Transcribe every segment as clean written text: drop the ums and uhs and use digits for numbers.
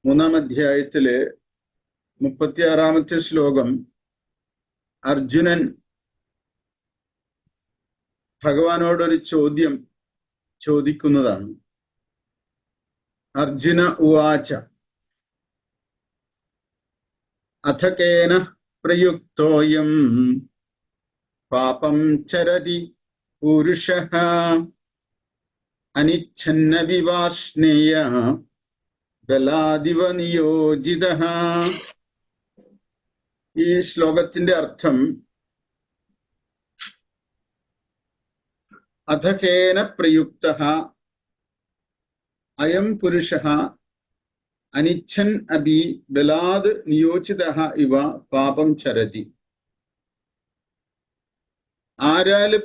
മൂന്നാം അധ്യായത്തിലെ 36-ാമത്തെ ശ്ലോകം അർജുനൻ ഭഗവാനോടൊരു ചോദ്യം ചോദിക്കുന്നതാണ്. അർജുന ഉവാച അഥ കേന പ്രയുക്തോയം പാപം ചരതി പുരുഷഃ അനിച്ഛന്നപി വാർഷ്ണേയ ബലാദിവ നിയോജിതഃ. ഈ ശ്ലോകത്തിന്റെ അർത്ഥം അഥ കേന പ്രയുക്തഃ അയം പുരുഷഃ അനിച്ഛൻ അപി ബലാദ് നിയോജിതഃ ഇവ പാപം ചരതി. ആരാല്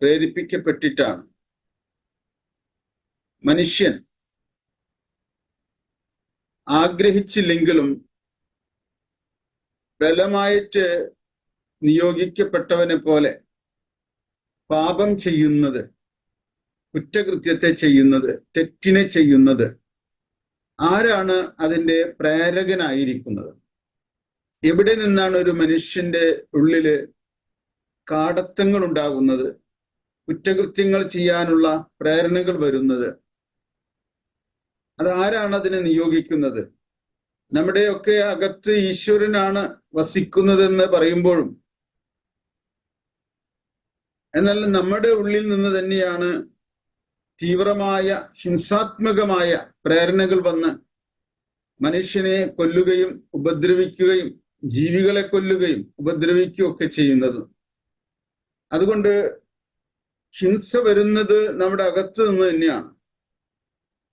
പ്രേരിപ്പിക്കപ്പെട്ടിട്ടാണ് മനുഷ്യൻ ആഗ്രഹിച്ചില്ലെങ്കിലും ബലമായിട്ട് നിയോഗിക്കപ്പെട്ടവനെ പോലെ പാപം ചെയ്യുന്നത്, കുറ്റകൃത്യത്തെ ചെയ്യുന്നത്, തെറ്റിനെ ചെയ്യുന്നത്? ആരാണ് അതിൻ്റെ പ്രേരകനായിരിക്കുന്നത്? എവിടെ നിന്നാണ് ഒരു മനുഷ്യന്റെ ഉള്ളില് കാടത്തങ്ങൾ ഉണ്ടാകുന്നത്, കുറ്റകൃത്യങ്ങൾ ചെയ്യാനുള്ള പ്രേരണകൾ വരുന്നത്? അതാരാണ് അതിനെ നിയോഗിക്കുന്നത്? നമ്മുടെയൊക്കെ അകത്ത് ഈശ്വരനാണ് വസിക്കുന്നതെന്ന് പറയുമ്പോഴും എന്നാൽ നമ്മുടെ ഉള്ളിൽ നിന്ന് തന്നെയാണ് തീവ്രമായ ഹിംസാത്മകമായ പ്രേരണകൾ വന്ന് മനുഷ്യനെ കൊല്ലുകയും ഉപദ്രവിക്കുകയും ജീവികളെ കൊല്ലുകയും ഉപദ്രവിക്കുകയും ഒക്കെ ചെയ്യുന്നത്. അതുകൊണ്ട് ഹിംസ വരുന്നത് നമ്മുടെ അകത്ത് നിന്ന് തന്നെയാണ്.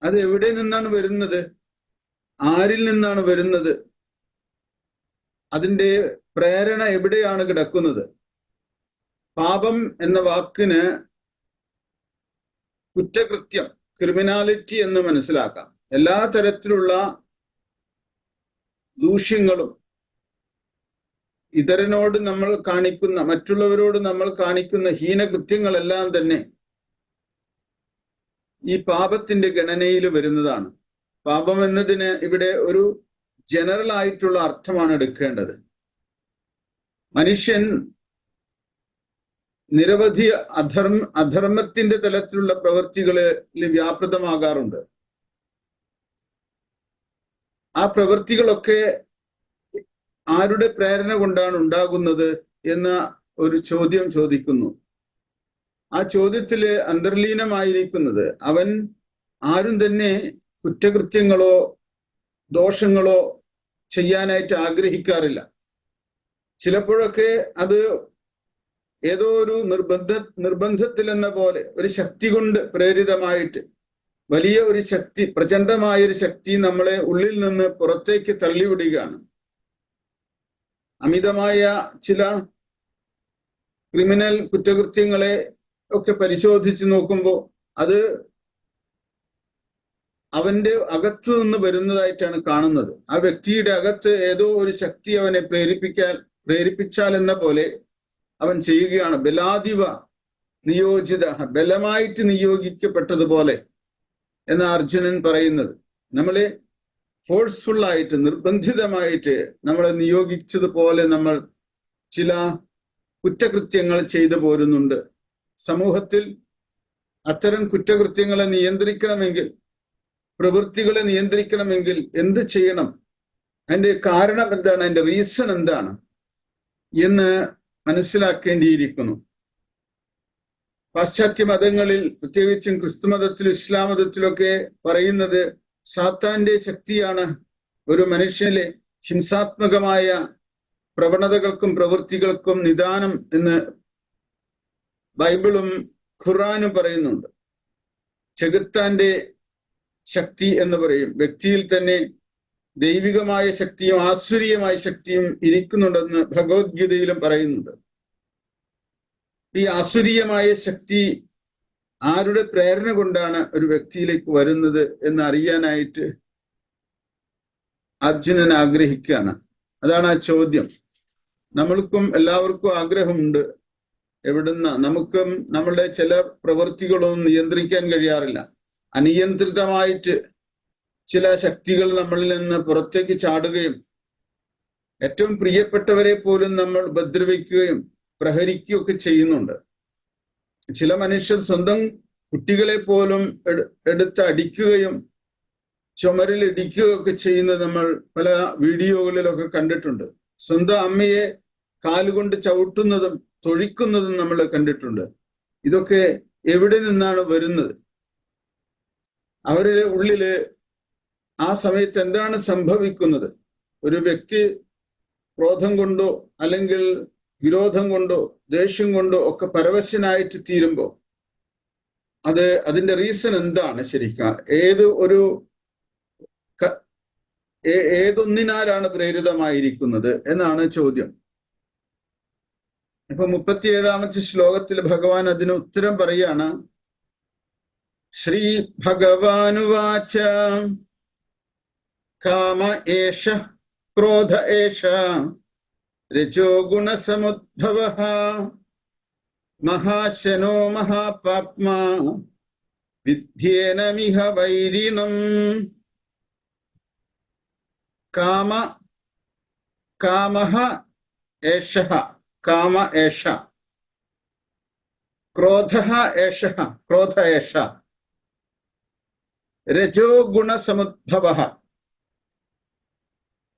അത് എവിടെ നിന്നാണ് വരുന്നത്? ആരിൽ നിന്നാണ് വരുന്നത്? അതിൻ്റെ പ്രേരണ എവിടെയാണ് കിടക്കുന്നത്? പാപം എന്ന വാക്കിന് കുറ്റകൃത്യം, ക്രിമിനാലിറ്റി എന്ന് മനസ്സിലാക്കാം. എല്ലാ തരത്തിലുള്ള ദൂഷ്യങ്ങളും ഇതരനോട് നമ്മൾ കാണിക്കുന്ന, മറ്റുള്ളവരോട് നമ്മൾ കാണിക്കുന്ന ഹീനകൃത്യങ്ങളെല്ലാം തന്നെ ഈ പാപത്തിന്റെ ഗണനയിൽ വരുന്നതാണ്. പാപം എന്നതിന് ഇവിടെ ഒരു ജനറൽ ആയിട്ടുള്ള അർത്ഥമാണ് എടുക്കേണ്ടത്. മനുഷ്യൻ നിരവധി അധർമ്മത്തിന്റെ തലത്തിലുള്ള പ്രവൃത്തികളിൽ വ്യാപൃതമാകാറുണ്ട്. ആ പ്രവൃത്തികളൊക്കെ ആരുടെ പ്രേരണ കൊണ്ടാണ് ഉണ്ടാകുന്നത് എന്ന ഒരു ചോദ്യം ചോദിക്കുന്നു. ആ ചോദ്യത്തില് അന്തർലീനമായിരിക്കുന്നത് അവൻ ആരും തന്നെ കുറ്റകൃത്യങ്ങളോ ദോഷങ്ങളോ ചെയ്യാനായിട്ട് ആഗ്രഹിക്കാറില്ല. ചിലപ്പോഴൊക്കെ അത് ഏതോ ഒരു നിർബന്ധത്തിൽ എന്ന പോലെ ഒരു ശക്തി കൊണ്ട് പ്രേരിതമായിട്ട് വലിയ ഒരു ശക്തി, പ്രചണ്ഡമായൊരു ശക്തി നമ്മളെ ഉള്ളിൽ നിന്ന് പുറത്തേക്ക് തള്ളിവിടുകയാണ്. അമിതമായ ചില ക്രിമിനൽ കുറ്റകൃത്യങ്ങളെ ഒക്കെ പരിശോധിച്ച് നോക്കുമ്പോൾ അത് അവന്റെ അകത്ത് നിന്ന് വരുന്നതായിട്ടാണ് കാണുന്നത്. ആ വ്യക്തിയുടെ അകത്ത് ഏതോ ഒരു ശക്തി അവനെ പ്രേരിപ്പിച്ചാൽ എന്ന പോലെ അവൻ ചെയ്യുകയാണ്. ബലാദിവ നിയോജിത, ബലമായിട്ട് നിയോഗിക്കപ്പെട്ടതുപോലെ എന്ന അർജുനൻ പറയുന്നത്. നമ്മളെ ഫോഴ്സ്ഫുള്ളായിട്ട്, നിർബന്ധിതമായിട്ട് നമ്മളെ നിയോഗിച്ചതുപോലെ നമ്മൾ ചില കുറ്റകൃത്യങ്ങൾ ചെയ്തു പോരുന്നുണ്ട്. സമൂഹത്തിൽ അത്തരം കുറ്റകൃത്യങ്ങളെ നിയന്ത്രിക്കണമെങ്കിൽ, പ്രവൃത്തികളെ നിയന്ത്രിക്കണമെങ്കിൽ എന്ത് ചെയ്യണം, അതിൻ്റെ കാരണം എന്താണ്, അതിൻ്റെ റീസൺ എന്താണ് എന്ന് മനസ്സിലാക്കേണ്ടിയിരിക്കുന്നു. പാശ്ചാത്യ മതങ്ങളിൽ, പ്രത്യേകിച്ചും ക്രിസ്തു മതത്തിലും ഇസ്ലാം മതത്തിലൊക്കെ പറയുന്നത് സാത്താന്റെ ശക്തിയാണ് ഒരു മനുഷ്യനിലെ ഹിംസാത്മകമായ പ്രവണതകൾക്കും പ്രവൃത്തികൾക്കും നിദാനം എന്ന് ബൈബിളും ഖുർആനും പറയുന്നുണ്ട്. ചെകുത്താന്റെ ശക്തി എന്ന് പറയും. വ്യക്തിയിൽ തന്നെ ദൈവികമായ ശക്തിയും ആസുരീയമായ ശക്തിയും ഇരിക്കുന്നുണ്ടെന്ന് ഭഗവത്ഗീതയിലും പറയുന്നുണ്ട്. ഈ ആസുരീയമായ ശക്തി ആരുടെ പ്രേരണ കൊണ്ടാണ് ഒരു വ്യക്തിയിലേക്ക് വരുന്നത് എന്ന് അറിയാനായിട്ട് അർജുനൻ ആഗ്രഹിക്കുകയാണ്. അതാണ് ആ ചോദ്യം. നമ്മൾക്കും എല്ലാവർക്കും ആഗ്രഹമുണ്ട്. എവിടുന്ന നമുക്കും നമ്മളുടെ ചില പ്രവൃത്തികളൊന്നും നിയന്ത്രിക്കാൻ കഴിയാറില്ല. അനിയന്ത്രിതമായിട്ട് ചില ശക്തികൾ നമ്മളിൽ നിന്ന് പുറത്തേക്ക് ചാടുകയും ഏറ്റവും പ്രിയപ്പെട്ടവരെ പോലും നമ്മൾ ഉപദ്രവിക്കുകയും പ്രഹരിക്കുകയൊക്കെ ചെയ്യുന്നുണ്ട്. ചില മനുഷ്യർ സ്വന്തം കുട്ടികളെ പോലും എടുത്ത് അടിക്കുകയും ചുമരിൽ ഇടിക്കുകയൊക്കെ ചെയ്യുന്നത് നമ്മൾ പല വീഡിയോകളിലൊക്കെ കണ്ടിട്ടുണ്ട്. സ്വന്തം അമ്മയെ കാലുകൊണ്ട് ചവിട്ടുന്നതും തൊഴിക്കുന്നതും നമ്മൾ കണ്ടിട്ടുണ്ട്. ഇതൊക്കെ എവിടെ നിന്നാണ് വരുന്നത്? അവരുടെ ഉള്ളില് ആ സമയത്ത് എന്താണ് സംഭവിക്കുന്നത്? ഒരു വ്യക്തി ക്രോധം കൊണ്ടോ അല്ലെങ്കിൽ വിരോധം കൊണ്ടോ ദേഷ്യം കൊണ്ടോ ഒക്കെ പരവശനായിട്ട് തീരുമ്പോൾ അതിന്റെ റീസൺ എന്താണ് ശരിക്കും? ഏതൊന്നിനാലാണ് പ്രേരിതമായിരിക്കുന്നത് എന്നാണ് ചോദ്യം. ഇപ്പൊ 37-ാമത്തെ ശ്ലോകത്തിൽ ഭഗവാൻ അതിന് ഉത്തരം പറയാണ്. ശ്രീ ഭഗവാനുവാച കാമ ഏഷ ക്രോധ ഏഷ രജോ ഗുണസമുദ്ഭവഃ മഹാശനോ മഹാപാപ്മാ വിദ്യേനമിഹ വൈരിണം. കാമഃ ഏഷഃ കാമ ഏഷ, ക്രോധഃ ഏഷഃ ക്രോധ ഏഷ, രജോ ഗുണസമുദ്ഭവഃ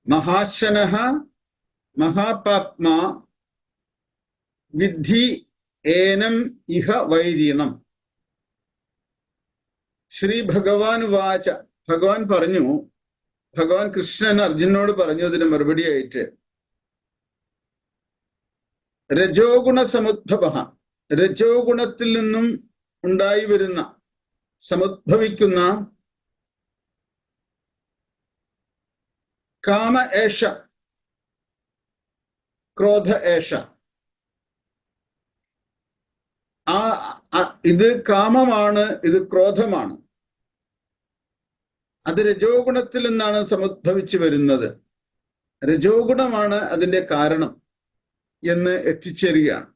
മഹാശനഃ മഹാപാപ്മാ വിദ്ധി ഏനം ഇഹ വൈരിണം. ശ്രീ ഭഗവാൻ വാച, ഭഗവാൻ പറഞ്ഞു, ഭഗവാൻ കൃഷ്ണൻ അർജുനോട് പറഞ്ഞു അതിന് മറുപടിയായിട്ട്, രജോ ഗുണസമുദ്ഭവഃ, രജോ ഗുണത്തിൽ നിന്നും ഉണ്ടായി വരുന്ന സമുദ്ഭവിക്കുന്ന കാമ ഏഷ ക്രോധ ഏഷ, ഇത് കാമമാണ്, ഇത് ക്രോധമാണ്. അത് രജോ ഗുണത്തിൽ നിന്നാണ് സമുദ്ഭവിച്ചു വരുന്നത്. രജോ ഗുണമാണ് അതിന്റെ കാരണം എന്ന് എത്തിച്ചേരുകയാണ്.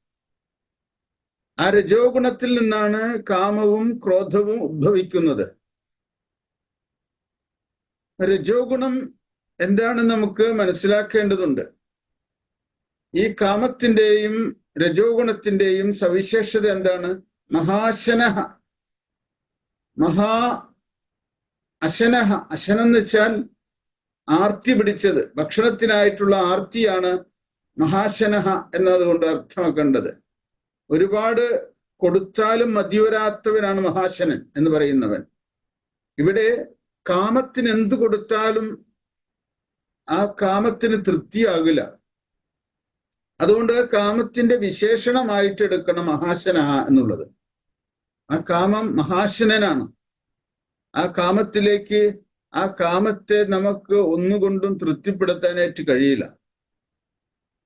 ആ രജോ ഗുണത്തിൽ നിന്നാണ് കാമവും ക്രോധവും ഉദ്ഭവിക്കുന്നത്. രജോ ഗുണം എന്താണ് നമുക്ക് മനസ്സിലാക്കേണ്ടതുണ്ട്. ഈ കാമത്തിന്റെയും രജോ ഗുണത്തിന്റെയും സവിശേഷത എന്താണ്? മഹാശനഃ, അശനഃ, അശനം എന്ന് വെച്ചാൽ ആർത്തി പിടിച്ചത്, ഭക്ഷണത്തിനായിട്ടുള്ള ആർത്തിയാണ് മഹാശനഃ എന്നതുകൊണ്ട് അർത്ഥമാക്കേണ്ടത്. ഒരുപാട് കൊടുത്താലും മതിവരാത്തവനാണ് മഹാശനൻ എന്ന് പറയുന്നവൻ. ഇവിടെ കാമത്തിന് എന്തു കൊടുത്താലും ആ കാമത്തിന് തൃപ്തിയാകില്ല. അതുകൊണ്ട് കാമത്തിന്റെ വിശേഷണമായിട്ട് എടുക്കണം മഹാശനഃ എന്നുള്ളത്. ആ കാമം മഹാശനനാണ്. ആ കാമത്തിലേക്ക്, ആ കാമത്തെ നമുക്ക് ഒന്നുകൊണ്ടും തൃപ്തിപ്പെടുത്താനായിട്ട് കഴിയില്ല.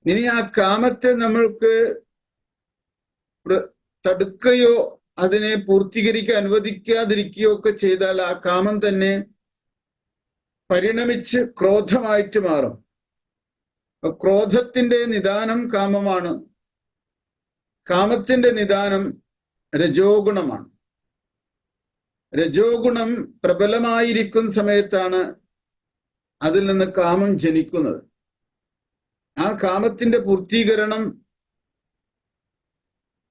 ഇനി ആ കാമത്തെ നമ്മൾക്ക് തടുക്കുകയോ അതിനെ പൂർത്തീകരിക്കാൻ അനുവദിക്കാതിരിക്കുകയോ ഒക്കെ ചെയ്താൽ ആ കാമം തന്നെ പരിണമിച്ച് ക്രോധമായിട്ട് മാറും. ക്രോധത്തിന്റെ നിദാനം കാമമാണ്. കാമത്തിന്റെ നിദാനം രജോ ഗുണമാണ്. രജോ ഗുണം പ്രബലമായിരിക്കുന്ന സമയത്താണ് അതിൽ നിന്ന് കാമം ജനിക്കുന്നത്. ആ കാമത്തിന്റെ പൂർത്തീകരണം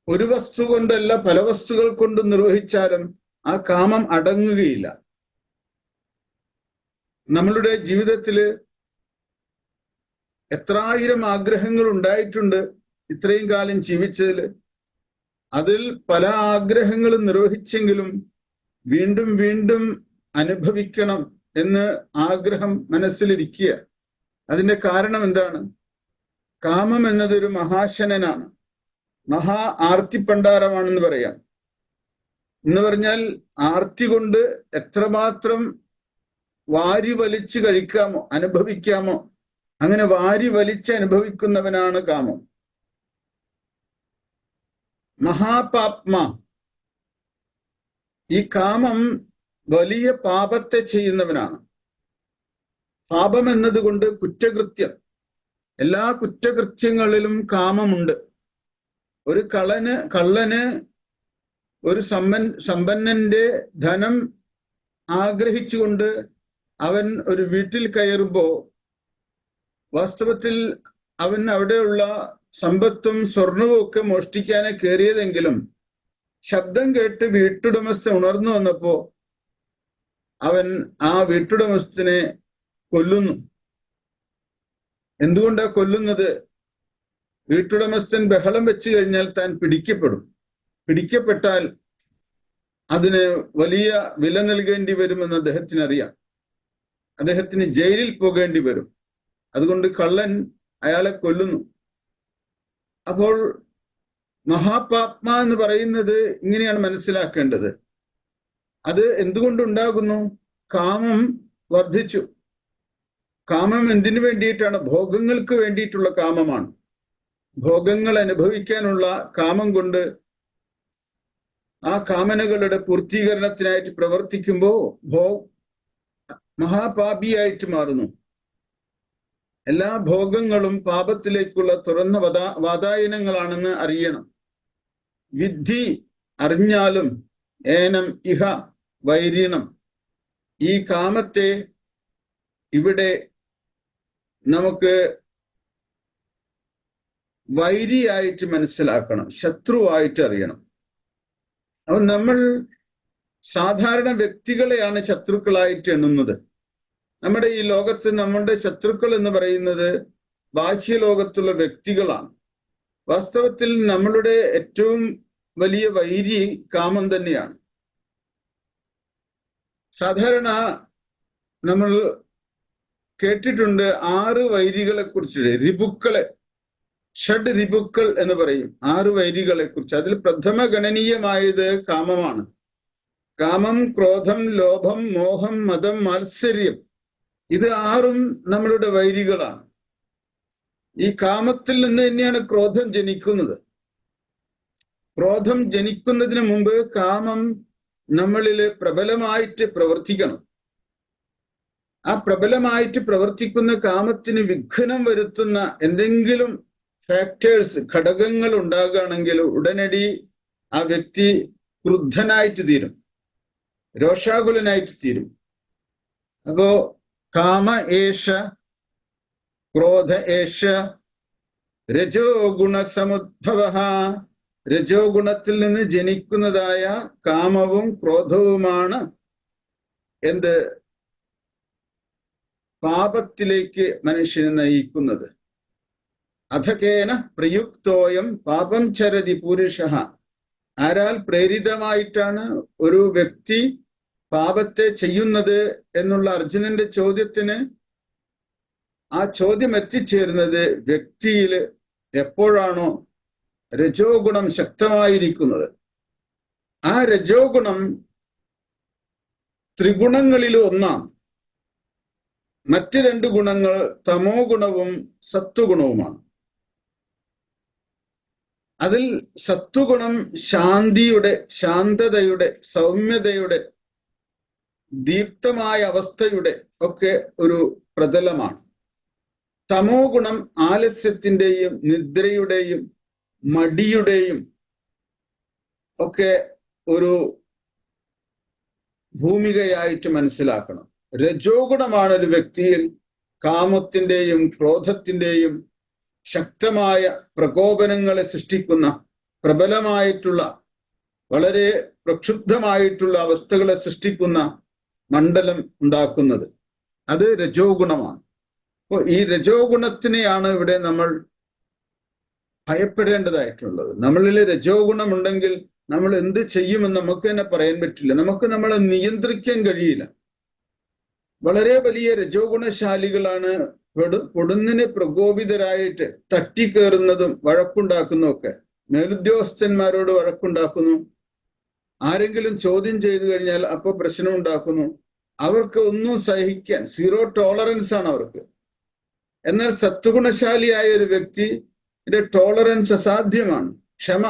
ഒരു വസ്തു കൊണ്ടല്ല പല വസ്തുക്കൾ കൊണ്ട് നിർവഹിച്ചാലും ആ കാമം അടങ്ങുകയില്ല. നമ്മളുടെ ജീവിതത്തില് എത്രായിരം ആഗ്രഹങ്ങൾ ഉണ്ടായിട്ടുണ്ട് ഇത്രയും കാലം ജീവിച്ചതിൽ. അതിൽ പല ആഗ്രഹങ്ങളും നിർവഹിച്ചെങ്കിലും വീണ്ടും വീണ്ടും അനുഭവിക്കണം എന്ന് ആഗ്രഹം മനസ്സിലിരിക്കുക. അതിന്റെ കാരണം എന്താണ്? കാമം എന്നതൊരു മഹാശനനാണ്, മഹാ ആർത്തിപ്പണ്ടാരമാണെന്ന് പറയാം. എന്ന് പറഞ്ഞാൽ ആർത്തി കൊണ്ട് എത്രമാത്രം വാരി വലിച്ചു കഴിക്കാമോ, അനുഭവിക്കാമോ, അങ്ങനെ വാരി വലിച്ച് അനുഭവിക്കുന്നവനാണ് കാമം. മഹാപാപ്മ, ഈ കാമം വലിയ പാപത്തെ ചെയ്യുന്നവനാണ്. പാപം എന്നതുകൊണ്ട് കുറ്റകൃത്യം, എല്ലാ കുറ്റകൃത്യങ്ങളിലും കാമമുണ്ട്. ഒരു കള്ളന് ഒരു സമ്പന്നന്റെ ധനം ആഗ്രഹിച്ചുകൊണ്ട് അവൻ ഒരു വീട്ടിൽ കയറുമ്പോൾ വാസ്തവത്തിൽ അവൻ അവിടെയുള്ള സമ്പത്തും സ്വർണവും ഒക്കെ മോഷ്ടിക്കാനെ കയറിയതെങ്കിലും ശബ്ദം കേട്ട് വീട്ടുടമസ്ഥൻ ഉണർന്നു വന്നപ്പോ അവൻ ആ വീട്ടുടമസ്ഥനെ കൊല്ലുന്നു. എന്തുകൊണ്ടാ കൊല്ലുന്നത്? വീട്ടുടമസ്ഥൻ ബഹളം വെച്ചു കഴിഞ്ഞാൽ താൻ പിടിക്കപ്പെടും. പിടിക്കപ്പെട്ടാൽ അതിന് വലിയ വില നൽകേണ്ടി വരുമെന്ന് അദ്ദേഹത്തിന് അറിയാം. അദ്ദേഹത്തിന് ജയിലിൽ പോകേണ്ടി വരും. അതുകൊണ്ട് കള്ളൻ അയാളെ കൊല്ലുന്നു. അപ്പോൾ മഹാപാപ്മ എന്ന് പറയുന്നത് ഇങ്ങനെയാണ് മനസ്സിലാക്കേണ്ടത്. അത് എന്തുകൊണ്ടുണ്ടാകുന്നു? കാമം വർദ്ധിച്ചു. കാമം എന്തിനു വേണ്ടിയിട്ടാണ്? ഭോഗങ്ങൾക്ക് വേണ്ടിയിട്ടുള്ള കാമമാണ്. ഭോഗങ്ങൾ അനുഭവിക്കാനുള്ള കാമം കൊണ്ട് ആ കാമനകളുടെ പൂർത്തീകരണത്തിനായിട്ട് പ്രവർത്തിക്കുമ്പോൾ മഹാപാപിയായിട്ട് മാറുന്നു. എല്ലാ ഭോഗങ്ങളും പാപത്തിലേക്കുള്ള തുറന്ന വാതായനങ്ങളാണെന്ന് അറിയണം. വിദ്ധി അറിഞ്ഞാലും ഏനം ഇഹ വൈരീണം. ഈ കാമത്തെ ഇവിടെ നമുക്ക് വൈരിയായിട്ട് മനസ്സിലാക്കണം, ശത്രുവായിട്ട് അറിയണം. അപ്പം നമ്മൾ സാധാരണ വ്യക്തികളെയാണ് ശത്രുക്കളായിട്ട് എണ്ണുന്നത്. നമ്മുടെ ഈ ലോകത്ത് നമ്മളുടെ ശത്രുക്കൾ എന്ന് പറയുന്നത് ബാഹ്യലോകത്തുള്ള വ്യക്തികളാണ്. വാസ്തവത്തിൽ നമ്മളുടെ ഏറ്റവും വലിയ വൈരി കാമം തന്നെയാണ്. സാധാരണ നമ്മൾ കേട്ടിട്ടുണ്ട് 6 വൈരികളെ കുറിച്ച്, രിപുക്കളെ, ഷഡ് രിപുക്കൾ എന്ന് പറയും. 6 വൈരികളെ കുറിച്ച്. അതിൽ പ്രഥമ ഗണനീയമായത് കാമമാണ്. കാമം, ക്രോധം, ലോഭം, മോഹം, മതം, മാത്സര്യം, ഇത് 6ഉം നമ്മളുടെ വൈരികളാണ്. ഈ കാമത്തിൽ നിന്ന് തന്നെയാണ് ക്രോധം ജനിക്കുന്നത്. ക്രോധം ജനിക്കുന്നതിന് മുമ്പ് കാമം നമ്മളിൽ പ്രബലമായിട്ട് പ്രവർത്തിക്കണം. ആ പ്രബലമായിട്ട് പ്രവർത്തിക്കുന്ന കാമത്തിന് വിഘ്നം വരുത്തുന്ന എന്തെങ്കിലും ഫാക്ടേഴ്സ്, ഘടകങ്ങൾ ഉണ്ടാകുകയാണെങ്കിൽ ഉടനടി ആ വ്യക്തി ക്രുദ്ധനായിട്ട് തീരും, രോഷാകുലനായിട്ട് തീരും. അപ്പോ കാമ ഏഷ, ക്രോധ ഏഷ, രജോ ഗുണസമുദ്ഭവ. രജോ ഗുണത്തിൽ നിന്ന് ജനിക്കുന്നതായ കാമവും ക്രോധവുമാണ് എന്ത്? പാപത്തിലേക്ക് മനുഷ്യനെ നയിക്കുന്നത്. അധകേന പ്രയുക്തോയം പാപം ചരതി പുരുഷ. ആരാൽ പ്രേരിതമായിട്ടാണ് ഒരു വ്യക്തി പാപത്തെ ചെയ്യുന്നത് എന്നുള്ള അർജുനന്റെ ചോദ്യത്തിന് ആ ചോദ്യം എത്തിച്ചേരുന്നത് വ്യക്തിയിൽ എപ്പോഴാണോ രജോ ഗുണം ശക്തമായിരിക്കുന്നത്. ആ രജോ ഗുണം ത്രിഗുണങ്ങളിൽ ഒന്നാണ്. മറ്റ് 2 ഗുണങ്ങൾ തമോ ഗുണവും സത്വഗുണവുമാണ്. അതിൽ സത്വഗുണം ശാന്തിയുടെ, ശാന്തതയുടെ, സൗമ്യതയുടെ, ദീപ്തമായ അവസ്ഥയുടെ ഒക്കെ ഒരു പ്രതലമാണ്. തമോ ഗുണം ആലസ്യത്തിന്റെയും നിദ്രയുടെയും മടിയുടെയും ഒക്കെ ഒരു ഭൂമികയായിട്ട് മനസ്സിലാക്കണം. രജോ ഗുണമാണ് ഒരു വ്യക്തിയിൽ കാമത്തിന്റെയും ക്രോധത്തിന്റെയും ശക്തമായ പ്രകോപനങ്ങളെ സൃഷ്ടിക്കുന്ന, പ്രബലമായിട്ടുള്ള, വളരെ പ്രക്ഷുബ്ധമായിട്ടുള്ള അവസ്ഥകളെ സൃഷ്ടിക്കുന്ന മണ്ഡലം ഉണ്ടാക്കുന്നത്. അത് രജോ ഗുണമാണ്. അപ്പോൾ ഈ രജോ ഗുണത്തിനെയാണ് ഇവിടെ നമ്മൾ ഭയപ്പെടേണ്ടതായിട്ടുള്ളത്. നമ്മളിൽ രജോ ഗുണമുണ്ടെങ്കിൽ നമ്മൾ എന്ത് ചെയ്യുമെന്ന് നമുക്ക് തന്നെ പറയാൻ പറ്റില്ല. നമുക്ക് നമ്മളെ നിയന്ത്രിക്കാൻ കഴിയില്ല. വളരെ വലിയ രജോ ഗുണശാലികളാണ് പൊടുന്നിനെ പ്രകോപിതരായിട്ട് തട്ടിക്കേറുന്നതും വഴക്കുണ്ടാക്കുന്നതും ഒക്കെ. മേലുദ്യോഗസ്ഥന്മാരോട് വഴക്കുണ്ടാക്കുന്നു, ആരെങ്കിലും ചോദ്യം ചെയ്തു കഴിഞ്ഞാൽ അപ്പോൾ പ്രശ്നം ഉണ്ടാക്കുന്നു. അവർക്ക് ഒന്നും സഹിക്കാൻ 0 ടോളറൻസ് ആണ് അവർക്ക്. എന്നാൽ സത്വഗുണശാലിയായ ഒരു വ്യക്തിയുടെ ടോളറൻസ് അസാധ്യമാണ്, ക്ഷമ.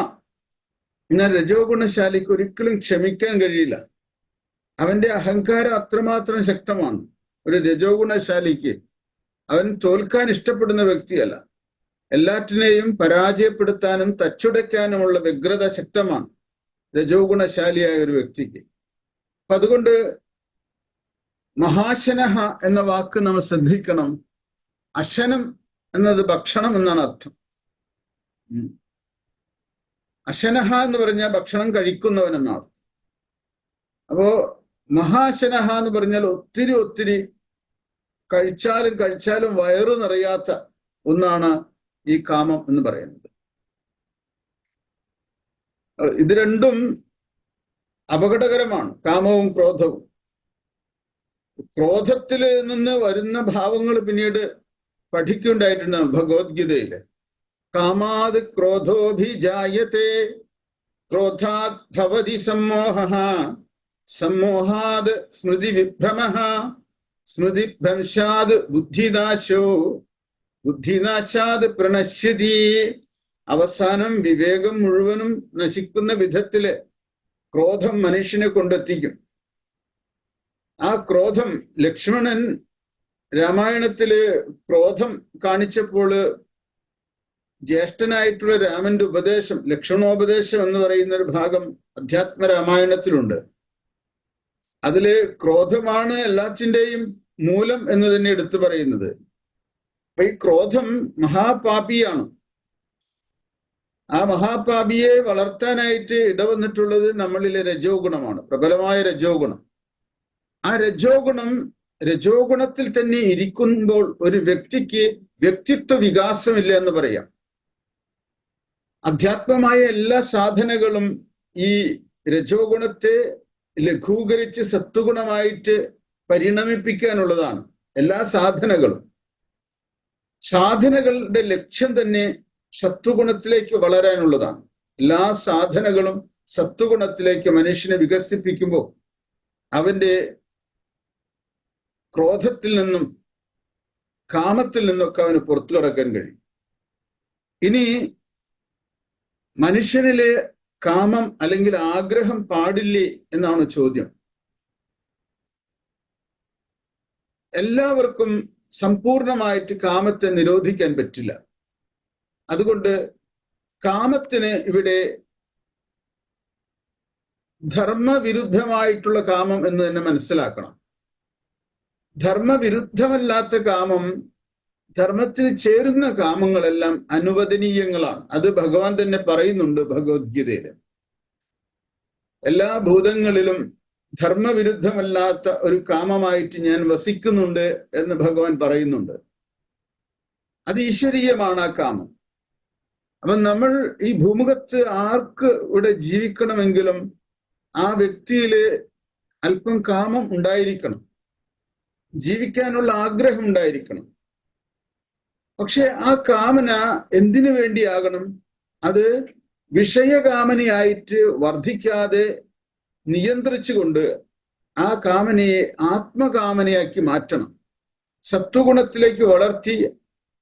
എന്നാൽ രജോ ഗുണശാലിക്ക് ഒരിക്കലും ക്ഷമിക്കാൻ കഴിയില്ല. അവന്റെ അഹങ്കാരം അത്രമാത്രം ശക്തമാണ്. ഒരു രജോ ഗുണശാലിക്ക് അവൻ തോൽക്കാൻ ഇഷ്ടപ്പെടുന്ന വ്യക്തിയല്ല. എല്ലാറ്റിനെയും പരാജയപ്പെടുത്താനും തച്ചുടയ്ക്കാനുമുള്ള വ്യഗ്രത ശക്തമാണ് രജോ ഗുണശാലിയായ ഒരു വ്യക്തിക്ക്. അപ്പൊ അതുകൊണ്ട് മഹാശനഹ എന്ന വാക്ക് നമ്മൾ ശ്രദ്ധിക്കണം. അശനം എന്നത് ഭക്ഷണം എന്നാണ് അർത്ഥം. അശനഹ എന്ന് പറഞ്ഞാൽ ഭക്ഷണം കഴിക്കുന്നവൻ എന്നാണ്. അപ്പോ മഹാശനഹ എന്ന് പറഞ്ഞാൽ ഒത്തിരി ഒത്തിരി കഴിച്ചാലും വയറു നിറയാത്ത ഒന്നാണ് ഈ കാമം എന്ന് പറയുന്നത്. ഇത് രണ്ടും അപകടകരമാണ്, കാമവും ക്രോധവും. ക്രോധത്തിൽ നിന്ന് വരുന്ന ഭാവങ്ങൾ പിന്നീട് പഠിക്കുകയുണ്ടായിട്ടുണ്ട് ഭഗവത്ഗീതയില്. കാമാത് ക്രോധോഭിജായത്തെ ക്രോധാത് ഭവതി സമ്മോഹഃ സമ്മോഹാത് സ്മൃതി വിഭ്രമഃ സ്മൃതിഭ്രംശാത് ബുദ്ധിനാശോ ബുദ്ധിനാശാത് പ്രണശ്യതി. അവസാനം വിവേകം മുഴുവനും നശിക്കുന്ന വിധത്തില് ക്രോധം മനുഷ്യനെ കൊണ്ടെത്തിക്കും. ആ ക്രോധം, ലക്ഷ്മണൻ രാമായണത്തില് ക്രോധം കാണിച്ചപ്പോൾ ജ്യേഷ്ഠനായിട്ടുള്ള രാമന്റെ ഉപദേശം, ലക്ഷ്മണോപദേശം എന്ന് പറയുന്ന ഒരു ഭാഗം അധ്യാത്മ രാമായണത്തിലുണ്ട്. അതില് ക്രോധമാണ് എല്ലാത്തിൻ്റെയും മൂലം എന്ന് തന്നെ എടുത്തു പറയുന്നത്. അപ്പൊ ഈ ക്രോധം മഹാപാപിയാണ്. ആ മഹാപാപിയെ വളർത്താനായിട്ട് ഇടവന്നിട്ടുള്ളത് നമ്മളിലെ രജോ ഗുണമാണ്, പ്രബലമായ രജോ ഗുണം. ആ രജോഗുണത്തിൽ തന്നെ ഇരിക്കുമ്പോൾ ഒരു വ്യക്തിക്ക് വ്യക്തിത്വ വികാസമില്ല എന്ന് പറയാം. അധ്യാത്മമായ എല്ലാ സാധനകളും ഈ രജോ ഗുണത്തെ ലഘൂകരിച്ച് സത്വഗുണമായിട്ട് പരിണമിപ്പിക്കാനുള്ളതാണ്. എല്ലാ സാധനകളുടെ ലക്ഷ്യം തന്നെ സത്വഗുണത്തിലേക്ക് വളരാനുള്ളതാണ്. എല്ലാ സാധനങ്ങളും സത്വഗുണത്തിലേക്ക് മനുഷ്യനെ വികസിപ്പിക്കുമ്പോൾ അവന്റെ ക്രോധത്തിൽ നിന്നും കാമത്തിൽ നിന്നൊക്കെ അവന് പുറത്തു കടക്കാൻ കഴിയും. ഇനി മനുഷ്യനിലെ കാമം അല്ലെങ്കിൽ ആഗ്രഹം പാടില്ലേ എന്നാണ് ചോദ്യം. എല്ലാവർക്കും സമ്പൂർണമായിട്ട് കാമത്തെ നിരോധിക്കാൻ പറ്റില്ല. അതുകൊണ്ട് കാമത്തിന് ഇവിടെ ധർമ്മവിരുദ്ധമായിട്ടുള്ള കാമം എന്ന് തന്നെ മനസ്സിലാക്കണം. ധർമ്മവിരുദ്ധമല്ലാത്ത കാമം, ധർമ്മത്തിന് ചേരുന്ന കാമങ്ങളെല്ലാം അനുവദനീയങ്ങളാണ്. അത് ഭഗവാൻ തന്നെ പറയുന്നുണ്ട് ഭഗവത്ഗീതയില്. എല്ലാ ഭൂതങ്ങളിലും ധർമ്മവിരുദ്ധമല്ലാത്ത ഒരു കാമമായിട്ട് ഞാൻ വസിക്കുന്നുണ്ട് എന്ന് ഭഗവാൻ പറയുന്നുണ്ട്. അത് ഈശ്വരീയമാണ് ആ കാമം. അപ്പൊ നമ്മൾ ഈ ഭൂമുഖത്ത് ആർക്ക് ഇവിടെ ജീവിക്കണമെങ്കിലും ആ വ്യക്തിയില് അല്പം കാമം ഉണ്ടായിരിക്കണം, ജീവിക്കാനുള്ള ആഗ്രഹം ഉണ്ടായിരിക്കണം. പക്ഷെ ആ കാമന എന്തിനു വേണ്ടിയാകണം? അത് വിഷയകാമനയായിട്ട് വർദ്ധിക്കാതെ നിയന്ത്രിച്ചുകൊണ്ട് ആ കാമനയെ ആത്മകാമനയാക്കി മാറ്റണം. സത്വഗുണത്തിലേക്ക് വളർത്തി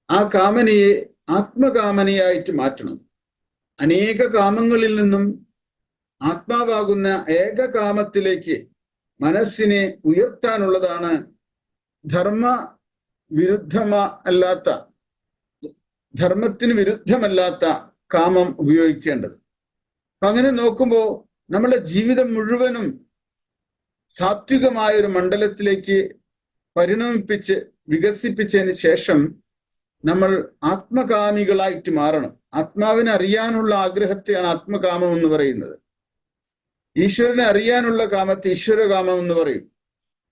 ആ കാമനയെ ആത്മകാമനയായിട്ട് മാറ്റണം. അനേക കാമങ്ങളിൽ നിന്നും ആത്മാവാകുന്ന ഏകകാമത്തിലേക്ക് മനസ്സിനെ ഉയർത്താനുള്ളതാണ് ധർമ്മത്തിന് വിരുദ്ധമല്ലാത്ത കാമം ഉപയോഗിക്കേണ്ടത്. അപ്പൊ അങ്ങനെ നോക്കുമ്പോൾ നമ്മുടെ ജീവിതം മുഴുവനും സാത്വികമായ ഒരു മണ്ഡലത്തിലേക്ക് വികസിപ്പിച്ചതിന് ശേഷം നമ്മൾ ആത്മകാമികളായിട്ട് മാറണം. ആത്മാവിനെ അറിയാനുള്ള ആഗ്രഹത്തെയാണ് ആത്മകാമം എന്ന് പറയുന്നത്. ഈശ്വരനെ അറിയാനുള്ള കാമത്തെ ഈശ്വരകാമം എന്ന് പറയും.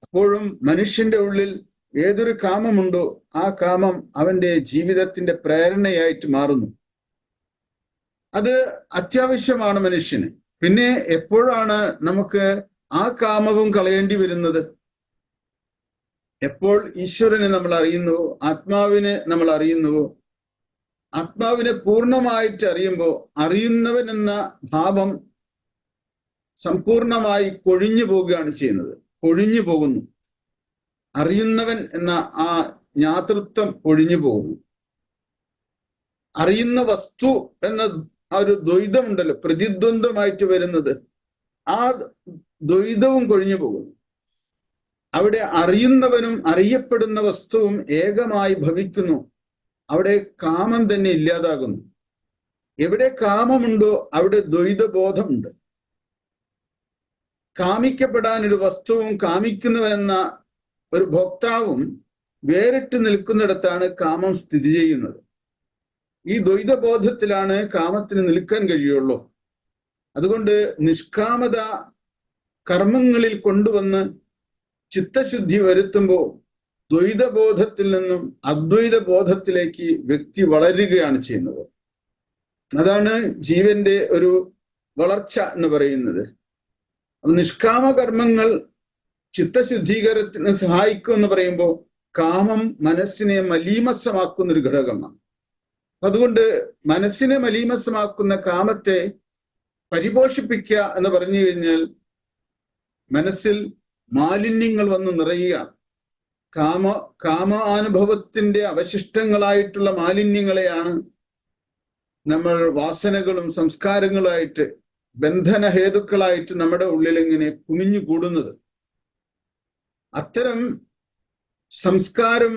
അപ്പോഴും മനുഷ്യന്റെ ഉള്ളിൽ ഏതൊരു കാമമുണ്ടോ ആ കാമം അവന്റെ ജീവിതത്തിന്റെ പ്രേരണയായിട്ട് മാറുന്നു. അത് അത്യാവശ്യമാണ് മനുഷ്യന്. പിന്നെ എപ്പോഴാണ് നമുക്ക് ആ കാമവും കളയേണ്ടി വരുന്നത്? എപ്പോൾ ഈശ്വരനെ നമ്മൾ അറിയുന്നുവോ, ആത്മാവിനെ നമ്മൾ അറിയുന്നുവോ, ആത്മാവിനെ പൂർണ്ണമായിട്ട് അറിയുമ്പോൾ അറിയുന്നവൻ എന്ന ഭാവം സമ്പൂർണമായി കൊഴിഞ്ഞു പോവുകയാണ് ചെയ്യുന്നത്. കൊഴിഞ്ഞു പോകുന്നു. അറിയുന്നവൻ എന്ന ആ ജ്ഞാതൃത്വം ഒഴിഞ്ഞു പോകുന്നു. അറിയുന്ന വസ്തു എന്ന ആ ഒരു ദ്വൈതമുണ്ടല്ലോ, പ്രതിദ്വന്ദ്വമായിട്ട് വരുന്നത്, ആ ദ്വൈതവും കൊഴിഞ്ഞു പോകുന്നു. അവിടെ അറിയുന്നവനും അറിയപ്പെടുന്ന വസ്തുവും ഏകമായി ഭവിക്കുന്നു. അവിടെ കാമം തന്നെ ഇല്ലാതാകുന്നു. എവിടെ കാമമുണ്ടോ അവിടെ ദ്വൈതബോധമുണ്ട്. കാമിക്കപ്പെടാൻ ഒരു വസ്തുവും കാമിക്കുന്നവനെന്ന ഒരു ഭോക്താവും വേറിട്ട് നിൽക്കുന്നിടത്താണ് കാമം സ്ഥിതി ചെയ്യുന്നത്. ഈ ദ്വൈതബോധത്തിലാണ് കാമത്തിന് നിൽക്കാൻ കഴിയുള്ളൂ. അതുകൊണ്ട് നിഷ്കാമത കർമ്മങ്ങളിൽ കൊണ്ടുവന്ന് ചിത്തശുദ്ധി വരുത്തുമ്പോൾ ദ്വൈതബോധത്തിൽ നിന്നും അദ്വൈത ബോധത്തിലേക്ക് വ്യക്തി വളരുകയാണ് ചെയ്യുന്നത്. അതാണ് ജീവന്റെ ഒരു വളർച്ച എന്ന് പറയുന്നത്. നിഷ്കാമ കർമ്മങ്ങൾ ചിത്തശുദ്ധീകരണത്തിന് സഹായിക്കും എന്ന് പറയുമ്പോൾ കാമം മനസ്സിനെ മലീമസമാക്കുന്ന ഒരു ഘടകമാണ്. അതുകൊണ്ട് മനസ്സിനെ മലീമസമാക്കുന്ന കാമത്തെ പരിപോഷിപ്പിക്കുക എന്ന് പറഞ്ഞു കഴിഞ്ഞാൽ മനസ്സിൽ മാലിന്യങ്ങൾ വന്ന് നിറയുകയാണ്. കാമാനുഭവത്തിന്റെ അവശിഷ്ടങ്ങളായിട്ടുള്ള മാലിന്യങ്ങളെയാണ് നമ്മൾ വാസനകളും സംസ്കാരങ്ങളുമായിട്ട് ബന്ധനഹേതുക്കളായിട്ട് നമ്മുടെ ഉള്ളിൽ ഇങ്ങനെ കുമിഞ്ഞു കൂടുന്നത്. അത്തരം സംസ്കാരം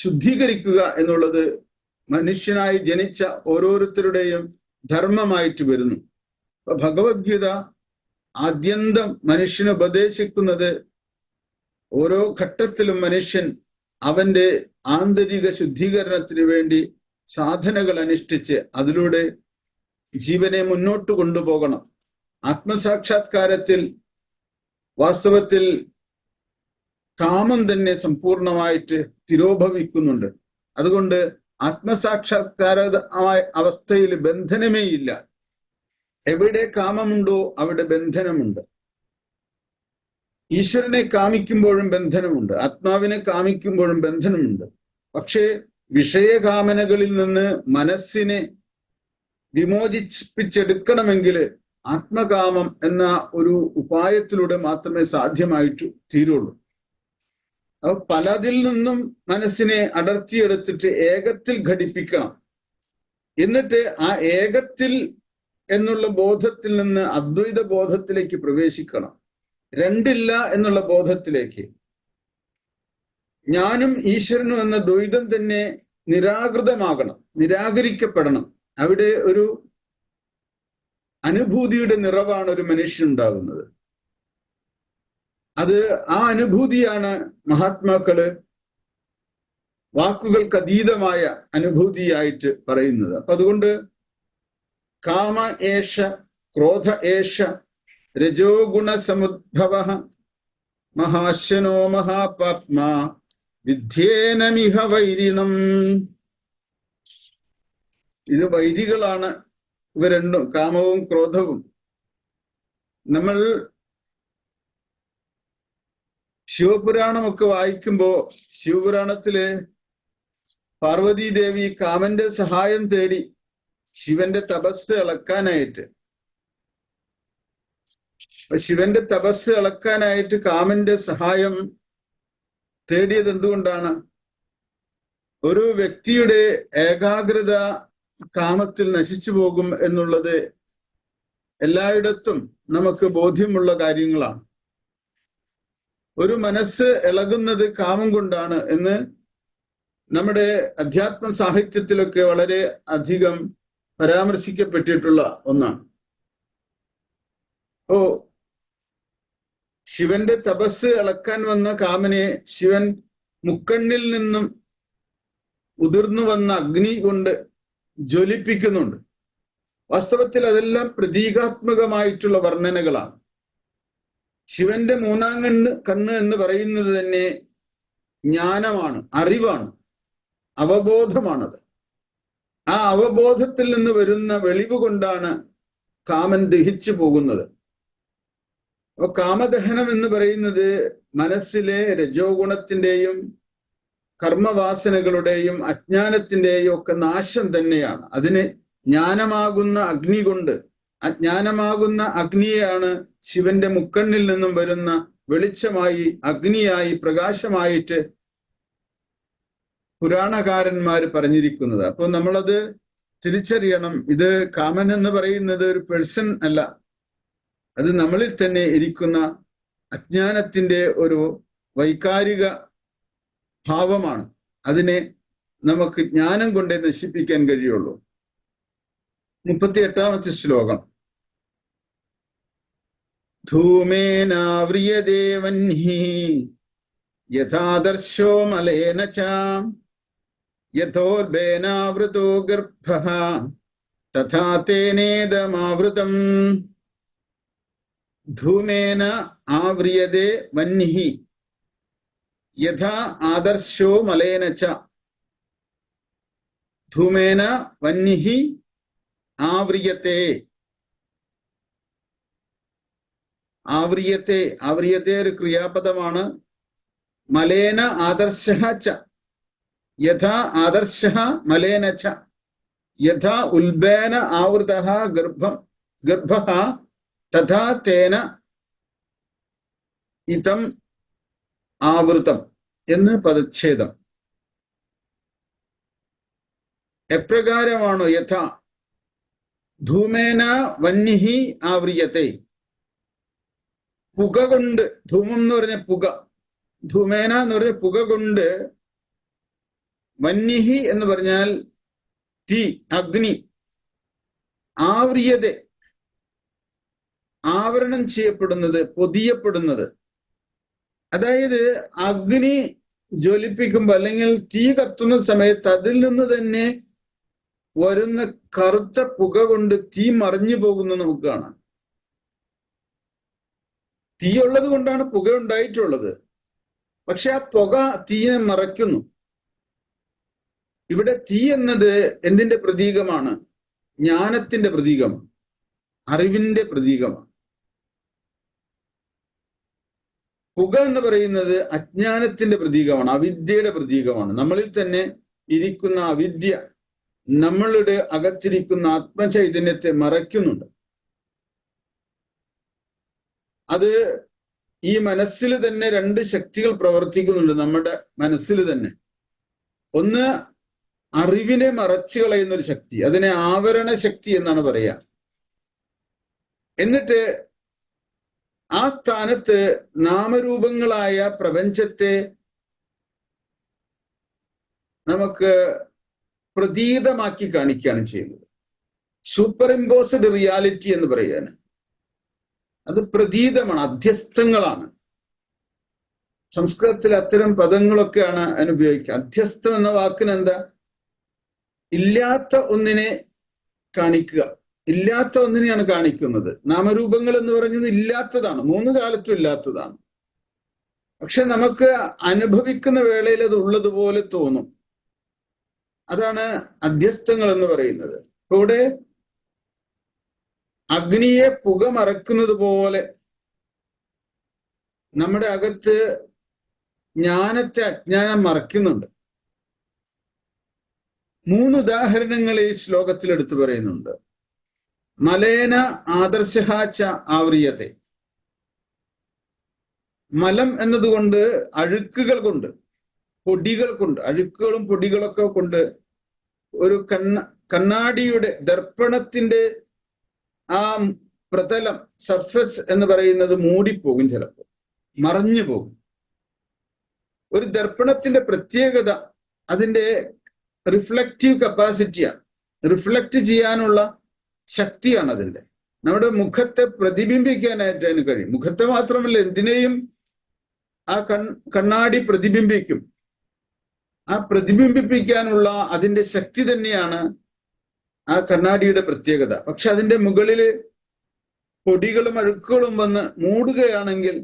ശുദ്ധീകരിക്കുക എന്നുള്ളത് മനുഷ്യനായി ജനിച്ച ഓരോരുത്തരുടെയും ധർമ്മമായിട്ട് വരുന്നു. അപ്പൊ ഭഗവത്ഗീത ആദ്യന്തം മനുഷ്യനെ ഉപദേശിക്കുന്നത് ഓരോ ഘട്ടത്തിലും മനുഷ്യൻ അവന്റെ ആന്തരിക ശുദ്ധീകരണത്തിന് വേണ്ടി സാധനകൾ അനുഷ്ഠിച്ച് അതിലൂടെ ജീവനെ മുന്നോട്ട് കൊണ്ടുപോകണം. ആത്മസാക്ഷാത്കാരത്തിൽ വാസ്തവത്തിൽ കാമം തന്നെ സമ്പൂർണമായിട്ട് തിരോഭവിക്കുന്നുണ്ട്. അതുകൊണ്ട് ആത്മസാക്ഷാത്കാര അവസ്ഥയിൽ ബന്ധനമേ ഇല്ല. എവിടെ കാമമുണ്ടോ അവിടെ ബന്ധനമുണ്ട്. ഈശ്വരനെ കാമിക്കുമ്പോഴും ബന്ധനമുണ്ട്, ആത്മാവിനെ കാമിക്കുമ്പോഴും ബന്ധനമുണ്ട്. പക്ഷേ വിഷയകാമനകളിൽ നിന്ന് മനസ്സിനെ വിമോചിപ്പിച്ചെടുക്കണമെങ്കിൽ ആത്മകാമം എന്ന ഒരു ഉപായത്തിലൂടെ മാത്രമേ സാധ്യമായിട്ട് തീരുള്ളൂ. അപ്പൊ പലതിൽ നിന്നും മനസ്സിനെ അടർത്തിയെടുത്തിട്ട് ഏകത്തിൽ ഘടിപ്പിക്കണം. എന്നിട്ട് ആ ഏകത്തിൽ എന്നുള്ള ബോധത്തിൽ നിന്ന് അദ്വൈത ബോധത്തിലേക്ക് പ്രവേശിക്കണം. രണ്ടില്ല എന്നുള്ള ബോധത്തിലേക്ക്. ഞാനും ഈശ്വരനും എന്ന ദ്വൈതം തന്നെ നിരാകൃതമാകണം, നിരാകരിക്കപ്പെടണം. അവിടെ ഒരു അനുഭൂതിയുടെ നിറവാണ് ഒരു മനുഷ്യനുണ്ടാകുന്നത്. അത് ആ അനുഭൂതിയാണ് മഹാത്മാക്കള് വാക്കുകൾക്ക് അതീതമായ അനുഭൂതിയായിട്ട് പറയുന്നത്. അപ്പൊ അതുകൊണ്ട് കാമ ഏഷ ക്രോധ ഏഷ രജോ ഗുണസമുദ്ഭവ മഹാശനോ മഹാപാപ്മാ വിദ്യേനമിഹ വൈരിണം. ഇത് വൈരികളാണ് ഇവ രണ്ടും, കാമവും ക്രോധവും. നമ്മൾ ശിവപുരാണമൊക്കെ വായിക്കുമ്പോ ശിവപുരാണത്തില് പാർവതീദേവി കാമന്റെ സഹായം തേടി ശിവന്റെ തപസ് ഇളക്കാനായിട്ട്, ശിവന്റെ തപസ് ഇളക്കാനായിട്ട് കാമന്റെ സഹായം തേടിയത് എന്തുകൊണ്ടാണ്? ഒരു വ്യക്തിയുടെ ഏകാഗ്രത കാമത്തിൽ നശിച്ചു പോകും എന്നുള്ളത് എല്ലായിടത്തും നമുക്ക് ബോധ്യമുള്ള കാര്യങ്ങളാണ്. ഒരു മനസ്സ് ഇളകുന്നത് കാമം കൊണ്ടാണ് എന്ന് നമ്മുടെ അധ്യാത്മ സാഹിത്യത്തിലൊക്കെ വളരെ അധികം പരാമർശിക്കപ്പെട്ടിട്ടുള്ള ഒന്നാണ്. ഓ ശിവന്റെ തപസ് ഇളക്കാൻ വന്ന കാമനെ ശിവൻ മുക്കണ്ണിൽ നിന്നും ഉതിർന്നു വന്ന അഗ്നി കൊണ്ട് ജ്വലിപ്പിക്കുന്നുണ്ട്. വാസ്തവത്തിൽ അതെല്ലാം പ്രതീകാത്മകമായിട്ടുള്ള വർണ്ണനകളാണ്. ശിവന്റെ മൂന്നാം കണ്ണ് എന്ന് പറയുന്നത് തന്നെ ജ്ഞാനമാണ്, അറിവാണ്, അവബോധമാണത്. ആ അവബോധത്തിൽ നിന്ന് വരുന്ന വെളിവ് കൊണ്ടാണ് കാമൻ ദഹിച്ചു പോകുന്നത്. അപ്പൊ കാമദഹനം എന്ന് പറയുന്നത് മനസ്സിലെ രജോ ഗുണത്തിന്റെയും കർമ്മവാസനകളുടെയും അജ്ഞാനത്തിന്റെയും ഒക്കെ നാശം തന്നെയാണ്. അതിന് ജ്ഞാനമാകുന്ന അഗ്നി കൊണ്ട്, അജ്ഞാനമാകുന്ന അഗ്നിയെയാണ് ശിവന്റെ മുക്കണ്ണിൽ നിന്നും വരുന്ന വെളിച്ചമായി, അഗ്നിയായി, പ്രകാശമായിട്ട് പുരാണകാരന്മാർ പറഞ്ഞിരിക്കുന്നത്. അപ്പോൾ നമ്മളത് തിരിച്ചറിയണം. ഇത് കാമൻ എന്ന് പറയുന്നത് ഒരു പേഴ്സൺ അല്ല, അത് നമ്മളിൽ തന്നെ ഇരിക്കുന്ന അജ്ഞാനത്തിന്റെ ഒരു വൈകാരിക ഭാവമാണ്. അതിനെ നമുക്ക് ജ്ഞാനം കൊണ്ടേ നശിപ്പിക്കാൻ കഴിയുള്ളൂ. 38ാമത്തെ ശ്ലോകം. ധൂമേനാവ്രിയതേ വഹ്നി യഥാദർശോ മലേന ച യഥോർബേനാവൃതോ ഗർഭഃ തഥാ തേനേദമാവൃതം ധൂമേന ആവ്രിയതേ വഹ്നിഃ യഥാ ആദർശോ മലേന ച. ധൂമേന വഹ്നിഃ ആവ്രിയത്തെ. ആവ്രിയത്തെ, ആവ്രിയത്തെ ഒരു ക്രിയാപദമാണ്. മലേന ആദർശഃ ച. യഥാ ആദർശഃ മലേന ച. യഥാ ഉൽബേന ആവൃതഃ ഗർഭഃ തഥാ തേന ഇതം ആവൃതം എന്ന് പദച്ഛേദം. എപ്രകാരമാണോ യഥാ ധൂമേന വഹ്നിഃ ആവ്രിയത്തെ, പുക കൊണ്ട്, ധൂമം എന്ന് പറഞ്ഞ പുക, ധൂമേന എന്ന് പറഞ്ഞ പുക കൊണ്ട്, വഹ്നിഃ എന്ന് പറഞ്ഞാൽ തീ, അഗ്നി, ആവ്രിയതെ ആവരണം ചെയ്യപ്പെടുന്നത്, പൊതിയപ്പെടുന്നത്. അതായത് അഗ്നി ജ്വലിപ്പിക്കുമ്പോൾ അല്ലെങ്കിൽ തീ കത്തുന്ന സമയത്ത് അതിൽ നിന്ന് തന്നെ വരുന്ന കറുത്ത പുക കൊണ്ട് തീ മറിഞ്ഞു പോകുന്നത് നമുക്ക് കാണാം. തീയുള്ളത് കൊണ്ടാണ് പുക ഉണ്ടായിട്ടുള്ളത്. പക്ഷെ ആ പുക തീയെ മറയ്ക്കുന്നു. ഇവിടെ തീ എന്നത് എന്തിന്റെ പ്രതീകമാണ്? ജ്ഞാനത്തിന്റെ പ്രതീകമാണ്, അറിവിന്റെ പ്രതീകമാണ്. പുക എന്ന് പറയുന്നത് അജ്ഞാനത്തിന്റെ പ്രതീകമാണ്, അവിദ്യയുടെ പ്രതീകമാണ്. നമ്മളിൽ തന്നെ ഇരിക്കുന്ന അവിദ്യ നമ്മളുടെ അകത്തിരിക്കുന്ന ആത്മചൈതന്യത്തെ മറയ്ക്കുന്നുണ്ട്. അത് ഈ മനസ്സിൽ തന്നെ രണ്ട് ശക്തികൾ പ്രവർത്തിക്കുന്നുണ്ട്. നമ്മുടെ മനസ്സിൽ തന്നെ ഒന്ന് അറിവിനെ മറച്ചു കളയുന്ന ഒരു ശക്തി, അതിനെ ആവരണ ശക്തി എന്നാണ് പറയുക. എന്നിട്ട് ആ സ്ഥാനത്ത് നാമരൂപങ്ങളായ പ്രപഞ്ചത്തെ നമുക്ക് പ്രതീതമാക്കി കാണിക്കുകയാണ് ചെയ്യുന്നത്. സൂപ്പർ ഇമ്പോസ്ഡ് റിയാലിറ്റി എന്ന് പറയാൻ അത് പ്രതീതമാണ്, അധ്യസ്ഥങ്ങളാണ്. സംസ്കൃതത്തിൽ അത്തരം പദങ്ങളൊക്കെയാണ് അനുപയോഗിക്കുക. അധ്യസ്ഥം എന്ന വാക്കിന് എന്താ? ഇല്ലാത്ത ഒന്നിനെ കാണിക്കുക, ഇല്ലാത്ത ഒന്നിനെയാണ് കാണിക്കുന്നത്. നാമരൂപങ്ങൾ എന്ന് പറയുന്നത് ഇല്ലാത്തതാണ്, മൂന്ന് കാലത്തും ഇല്ലാത്തതാണ്. പക്ഷെ നമുക്ക് അനുഭവിക്കുന്ന വേളയിൽ അത് ഉള്ളതുപോലെ തോന്നും. അതാണ് അധ്യസ്ഥങ്ങൾ എന്ന് പറയുന്നത്. ഇവിടെ അഗ്നിയെ പുക മറക്കുന്നത് പോലെ നമ്മുടെ അകത്ത് ജ്ഞാനത്തെ അജ്ഞാനം മറയ്ക്കുന്നുണ്ട്. 3 ഉദാഹരണങ്ങൾ ഈ ശ്ലോകത്തിൽ എടുത്തു പറയുന്നുണ്ട്. മലേന ആദർശഃ ച ആവ്രിയത്തെ. മലം എന്നതുകൊണ്ട് അഴുക്കുകൾ കൊണ്ട്, പൊടികൾ കൊണ്ട്, അഴുക്കുകളും പൊടികളൊക്കെ കൊണ്ട് ഒരു കണ്ണാടിയുടെ ദർപ്പണത്തിന്റെ ആ പ്രതലം, സർഫസ് എന്ന് പറയുന്നത് മൂടിപ്പോകും, ചിലപ്പോൾ മറഞ്ഞു പോകും. ഒരു ദർപ്പണത്തിന്റെ പ്രത്യേകത അതിന്റെ റിഫ്ലക്റ്റീവ് കപ്പാസിറ്റിയാണ്, റിഫ്ലക്റ്റ് ചെയ്യാനുള്ള ശക്തിയാണ് അതിന്റെ. നമ്മുടെ മുഖത്തെ പ്രതിബിംബിക്കാനായിട്ട് അതിന് കഴിയും. മുഖത്തെ മാത്രമല്ല, എന്തിനേയും ആ കണ്ണാടി പ്രതിബിംബിക്കും. ആ പ്രതിബിംബിപ്പിക്കാനുള്ള അതിന്റെ ശക്തി തന്നെയാണ് ആ കണ്ണാടിയുടെ പ്രത്യേകത. പക്ഷെ അതിന്റെ മുകളില് പൊടികളും അഴുക്കുകളും വന്ന് മൂടുകയാണെങ്കിൽ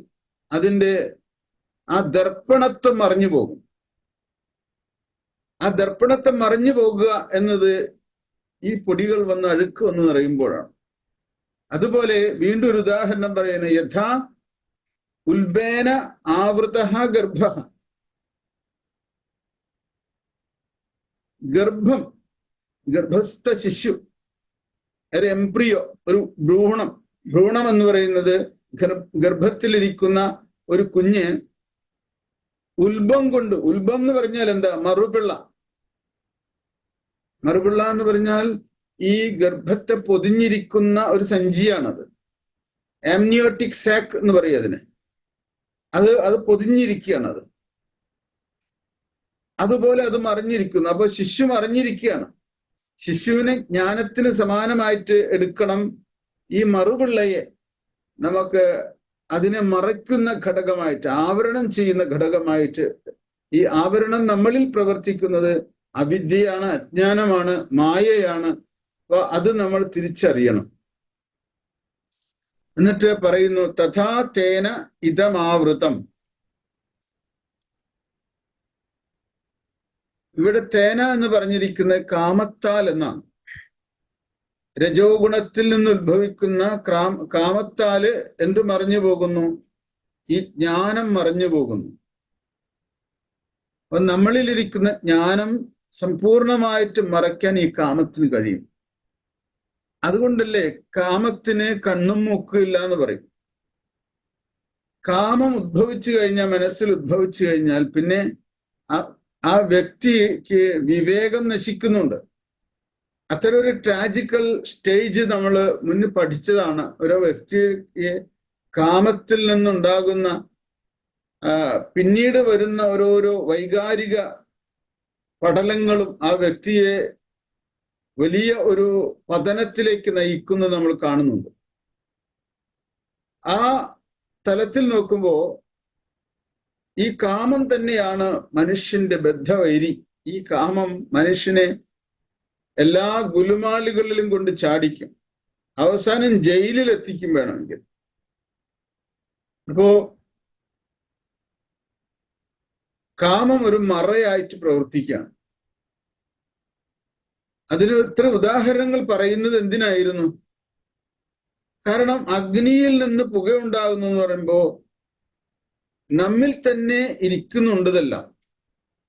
അതിന്റെ ആ ദർപ്പണത്വം മറിഞ്ഞു പോകും. ആ ദർപ്പണത്തെ മറിഞ്ഞു പോകുക എന്നത് ഈ പൊടികൾ വന്ന് അഴുക്ക് വന്ന് നിറയുമ്പോഴാണ്. അതുപോലെ വീണ്ടും ഒരു ഉദാഹരണം പറയുന്നത്, യഥാ ഉൽബേന ആവൃതഃ ഗർഭഃ. ഗർഭം, ഗർഭസ്ഥ ശിശു, ഒരു എംബ്രിയോ, ഒരു ഭ്രൂണം. ഭ്രൂണം എന്ന് പറയുന്നത് ഗർഭത്തിലിരിക്കുന്ന ഒരു കുഞ്ഞ് ഉൽബം കൊണ്ട്, ഉൽബം എന്ന് പറഞ്ഞാൽ എന്താ? മറുപിള്ള. മറുപിള്ള എന്ന് പറഞ്ഞാൽ ഈ ഗർഭത്തെ പൊതിഞ്ഞിരിക്കുന്ന ഒരു സഞ്ചിയാണത്. ആംനിയോട്ടിക് സാക്ക് എന്ന് പറയും അതിന്. അത് പൊതിഞ്ഞിരിക്കുകയാണ്. അത് അതുപോലെ അത് മറിഞ്ഞിരിക്കുന്നു. അപ്പൊ ശിശു മറിഞ്ഞിരിക്കുകയാണ്. ശിശുവിനെ ജ്ഞാനത്തിന് സമാനമായിട്ട് എടുക്കണം ഈ മറുപിള്ളയെ നമുക്ക് അതിനെ മറയ്ക്കുന്ന ഘടകമായിട്ട്, ആവരണം ചെയ്യുന്ന ഘടകമായിട്ട് ഈ ആവരണം നമ്മളിൽ പ്രവർത്തിക്കുന്നത് അവിദ്യയാണ്, അജ്ഞാനമാണ്, മായയാണ്. അപ്പൊ അത് നമ്മൾ തിരിച്ചറിയണം. എന്നിട്ട് പറയുന്നു തഥാ തേന ഇതമാവൃതം. ഇവിടെ തേന എന്ന് പറഞ്ഞിരിക്കുന്നത് കാമത്താൽ എന്നാണ്. രജോ ഗുണത്തിൽ നിന്ന് ഉത്ഭവിക്കുന്ന കാമത്താല് എന്ത് മറഞ്ഞു പോകുന്നു? ഈ ജ്ഞാനം മറഞ്ഞു പോകുന്നു. അപ്പൊ നമ്മളിലിരിക്കുന്ന ജ്ഞാനം സമ്പൂർണമായിട്ട് മറയ്ക്കാൻ ഈ കാമത്തിന് കഴിയും. അതുകൊണ്ടല്ലേ കാമത്തിന് കണ്ണും മൂക്കും ഇല്ല എന്ന് പറയും. കാമം ഉദ്ഭവിച്ചു കഴിഞ്ഞാൽ, മനസ്സിൽ ഉദ്ഭവിച്ചു കഴിഞ്ഞാൽ പിന്നെ ആ വ്യക്തിക്ക് വിവേകം നശിക്കുന്നുണ്ട്. അത്തരം ഒരു ട്രാജിക്കൽ സ്റ്റേജ് നമ്മൾ മുന്നിൽ പഠിച്ചതാണ്. ഒരു വ്യക്തിയെ കാമത്തിൽ നിന്നുണ്ടാകുന്ന പിന്നീട് വരുന്ന ഓരോരോ വൈകാരിക പടലങ്ങളും ആ വ്യക്തിയെ വലിയ ഒരു പതനത്തിലേക്ക് നയിക്കുന്നത് നമ്മൾ കാണുന്നുണ്ട്. ആ തലത്തിൽ നോക്കുമ്പോൾ ഈ കാമം തന്നെയാണ് മനുഷ്യന്റെ ബദ്ധവൈരി. ഈ കാമം മനുഷ്യനെ എല്ലാ ഗുലുമാലുകളിലും കൊണ്ട് ചാടിക്കും, അവസാനം ജയിലിൽ എത്തിക്കും വേണമെങ്കിൽ. അപ്പോ കാമം ഒരു മറയായിട്ട് പ്രവർത്തിക്കുകയാണ്. അതിന് ഇത്ര ഉദാഹരണങ്ങൾ പറയുന്നത് എന്തിനായിരുന്നു? കാരണം അഗ്നിയിൽ നിന്ന് പുകയുണ്ടാകുന്നു എന്ന് പറയുമ്പോൾ നമ്മിൽ തന്നെ ഇരിക്കുന്നുണ്ടതെല്ലാം.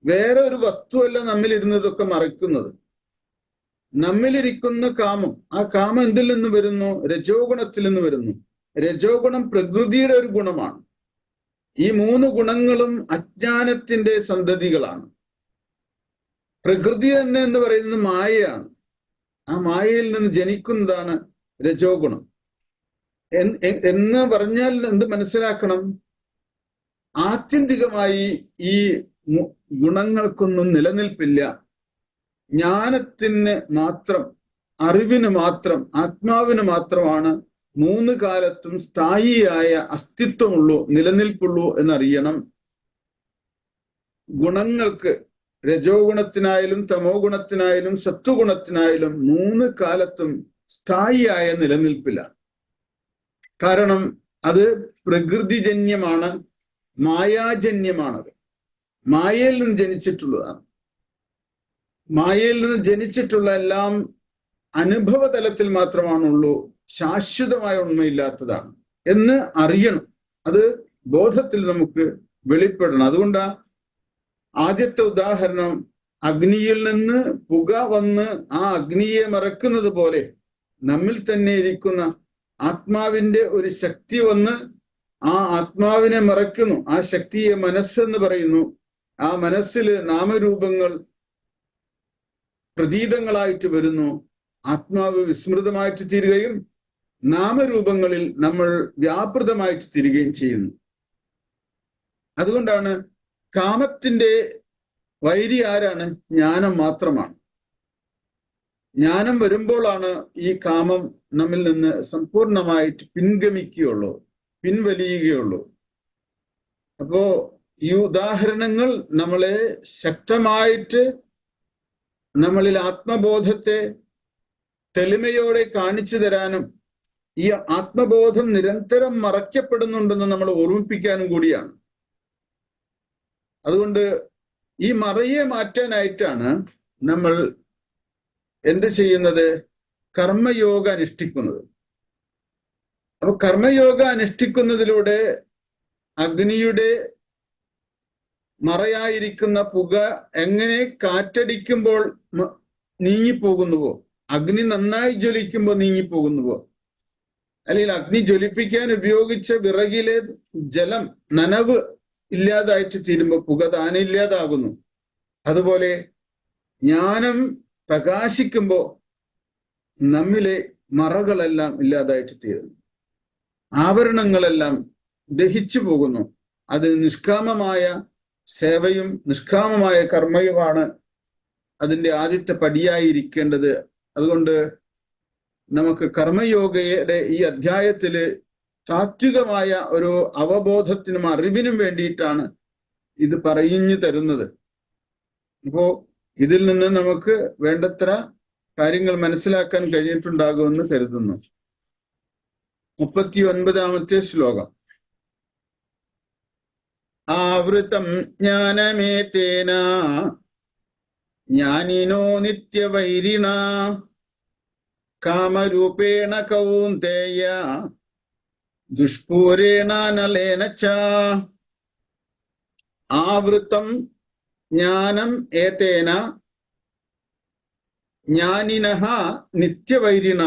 വേറെ ഒരു വസ്തുവല്ല നമ്മിൽ ഇരുന്നതൊക്കെ മറയ്ക്കുന്നത്. നമ്മിലിരിക്കുന്ന കാമം, ആ കാമം എന്തിൽ നിന്ന് വരുന്നു? രജോ ഗുണത്തിൽ നിന്ന് വരുന്നു. രജോ ഗുണം പ്രകൃതിയുടെ ഒരു ഗുണമാണ്. ഈ 3 ഗുണങ്ങളും അജ്ഞാനത്തിന്റെ സന്തതികളാണ്. പ്രകൃതി തന്നെ എന്ന് പറയുന്നത് മായയാണ്. ആ മായയിൽ നിന്ന് ജനിക്കുന്നതാണ് രജോ ഗുണം. എന്ന് പറഞ്ഞാൽ എന്ത് മനസ്സിലാക്കണം? ആത്യന്തികമായി ഈ ഗുണങ്ങൾക്കൊന്നും നിലനിൽപ്പില്ല. ജ്ഞാനത്തിന് മാത്രം, അറിവിന് മാത്രം, ആത്മാവിന് മാത്രമാണ് 3 കാലത്തും സ്ഥായിയായ അസ്തിത്വമുള്ളൂ, നിലനിൽപ്പുള്ളൂ എന്നറിയണം. ഗുണങ്ങൾക്ക്, രജോ ഗുണത്തിനായാലും തമോ ഗുണത്തിനായാലും സത്വഗുണത്തിനായാലും 3 കാലത്തും സ്ഥായിയായ നിലനിൽപ്പില്ല. കാരണം അത് പ്രകൃതിജന്യമാണ്, മായാജന്യമാണത്. മായയിൽ നിന്ന് ജനിച്ചിട്ടുള്ളതാണ്. മായയിൽ നിന്ന് ജനിച്ചിട്ടുള്ള എല്ലാം അനുഭവ തലത്തിൽ മാത്രമാണുള്ളൂ, ശാശ്വതമായ ഉണ്മയില്ലാത്തതാണ് എന്ന് അറിയണം. അത് ബോധത്തിൽ നമുക്ക് വെളിപ്പെടണം. അതുകൊണ്ടാ ആദ്യത്തെ ഉദാഹരണം, അഗ്നിയിൽ നിന്ന് പുക വന്ന് ആ അഗ്നിയെ മറക്കുന്നത് പോലെ നമ്മിൽ തന്നെ ഇരിക്കുന്ന ആത്മാവിന്റെ ഒരു ശക്തി വന്ന് ആ ആത്മാവിനെ മറയ്ക്കുന്നു. ആ ശക്തിയെ മനസ്സെന്ന് പറയുന്നു. ആ മനസ്സിൽ നാമരൂപങ്ങൾ പ്രതീതങ്ങളായിട്ട് വരുന്നു. ആത്മാവ് വിസ്മൃതമായിട്ട് തീരുകയും നാമരൂപങ്ങളിൽ നമ്മൾ വ്യാപൃതമായിട്ട് തീരുകയും ചെയ്യുന്നു. അതുകൊണ്ടാണ് കാമത്തിന്റെ വൈരി ആരാണ്? ജ്ഞാനം മാത്രമാണ്. ജ്ഞാനം വരുമ്പോഴാണ് ഈ കാമം നമ്മിൽ നിന്ന് സമ്പൂർണമായിട്ട് പിൻഗമിക്കുകയുള്ളൂ, പിൻവലിയുകയുള്ളൂ. അപ്പോ ഈ ഉദാഹരണങ്ങൾ നമ്മളെ ശക്തമായിട്ട് നമ്മളിൽ ആത്മബോധത്തെ തെളിമയോടെ കാണിച്ചു തരാനും ഈ ആത്മബോധം നിരന്തരം മറയ്ക്കപ്പെടുന്നുണ്ടെന്ന് നമ്മൾ ഓർമ്മിപ്പിക്കാനും കൂടിയാണ്. അതുകൊണ്ട് ഈ മറയെ മാറ്റാനായിട്ടാണ് നമ്മൾ എന്ത് ചെയ്യുന്നത്? കർമ്മയോഗ അനുഷ്ഠിക്കുന്നത്. അപ്പൊ കർമ്മയോഗ അനുഷ്ഠിക്കുന്നതിലൂടെ അഗ്നിയുടെ മറയായിരിക്കുന്ന പുക എങ്ങനെ കാറ്റടിക്കുമ്പോൾ നീങ്ങിപ്പോകുന്നുവോ, അഗ്നി നന്നായി ജ്വലിക്കുമ്പോൾ നീങ്ങിപ്പോകുന്നുവോ, അല്ലെങ്കിൽ അഗ്നി ജ്വലിപ്പിക്കാൻ ഉപയോഗിച്ച വിറകിലെ ജലം, നനവ് ഇല്ലാതായിട്ട് തീരുമ്പോൾ പുക താനെ ഇല്ലാതാകുന്നു. അതുപോലെ ജ്ഞാനം പ്രകാശിക്കുമ്പോൾ നമ്മിലെ മറകളെല്ലാം ഇല്ലാതായിട്ട് തീരുന്നു, ആവരണങ്ങളെല്ലാം ദഹിച്ചു പോകുന്നു. അത് നിഷ്കാമമായ സേവയും നിഷ്കാമമായ കർമ്മയുമാണ് അതിൻ്റെ ആദ്യത്തെ പടിയായിരിക്കേണ്ടത്. അതുകൊണ്ട് നമുക്ക് കർമ്മയോഗയുടെ ഈ അധ്യായത്തില് താത്വികമായ ഒരു അവബോധത്തിനും അറിവിനും വേണ്ടിയിട്ടാണ് ഇത് പറഞ്ഞു തരുന്നത്. അപ്പോ ഇതിൽ നിന്ന് നമുക്ക് വേണ്ടത്ര കാര്യങ്ങൾ മനസ്സിലാക്കാൻ കഴിഞ്ഞിട്ടുണ്ടാകുമെന്ന് കരുതുന്നു. 39-ാമത്തെ ശ്ലോകം. ആവൃതം ജ്ഞാനമേതേന ജ്ഞാനിനോ നിത്യവൈരിണ കാമരൂപേണ കൗന്ദേയ ദുഷ്പൂരേണ നലേന ച. ആവൃതം ജ്ഞാനം ഏതേന ജ്ഞാനിനഃ നിത്യവൈരിണ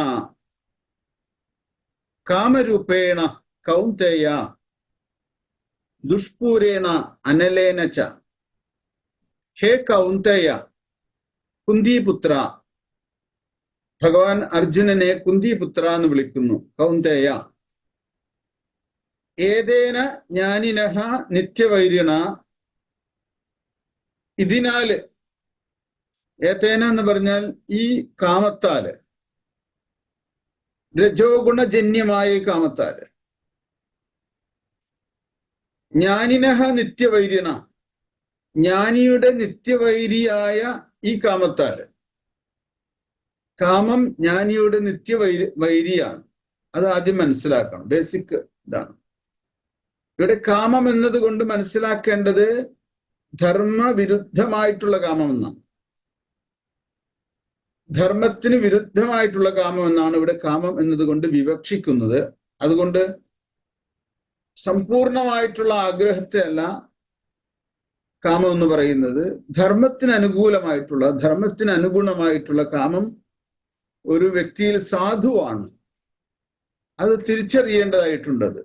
കാമരൂപേണ കൗന്ദേയ ദുഷ്പൂരേണ അനലേന ച. ഹേ കൗന്ദേയ, കുന്തിപുത്ര, ഭഗവാൻ അർജുനനെ കുന്തിപുത്ര എന്ന് വിളിക്കുന്നു. കൗന്ദേയ, ഏതേന ജ്ഞാനിനഃ നിത്യവൈരിണ, ഇതിനാല്, ഏതേന എന്ന് പറഞ്ഞാൽ ഈ കാമത്താല്, രജോ ഗുണജന്യമായ ഈ കാമത്താല്, ജ്ഞാനിനഃ നിത്യവൈരിണ, ജ്ഞാനിയുടെ നിത്യവൈരിയായ ഈ കാമത്താല്. കാമം ജ്ഞാനിയുടെ വൈരിയാണ്. അത് ആദ്യം മനസ്സിലാക്കണം. ബേസിക് ഇതാണ്. ഇവിടെ കാമം എന്നതുകൊണ്ട് മനസ്സിലാക്കേണ്ടത് ധർമ്മവിരുദ്ധമായിട്ടുള്ള കാമം എന്നാണ്. ധർമ്മത്തിന് വിരുദ്ധമായിട്ടുള്ള കാമം എന്നാണ് ഇവിടെ കാമം എന്നതുകൊണ്ട് വിവക്ഷിക്കുന്നത്. അതുകൊണ്ട് സമ്പൂർണമായിട്ടുള്ള ആഗ്രഹത്തെ അല്ല കാമം എന്ന് പറയുന്നത്. ധർമ്മത്തിന് അനുകൂലമായിട്ടുള്ള, ധർമ്മത്തിന് അനുഗുണമായിട്ടുള്ള കാമം ഒരു വ്യക്തിയിൽ സാധുവാണ്. അത് തിരിച്ചറിയേണ്ടതായിട്ടുണ്ടത്.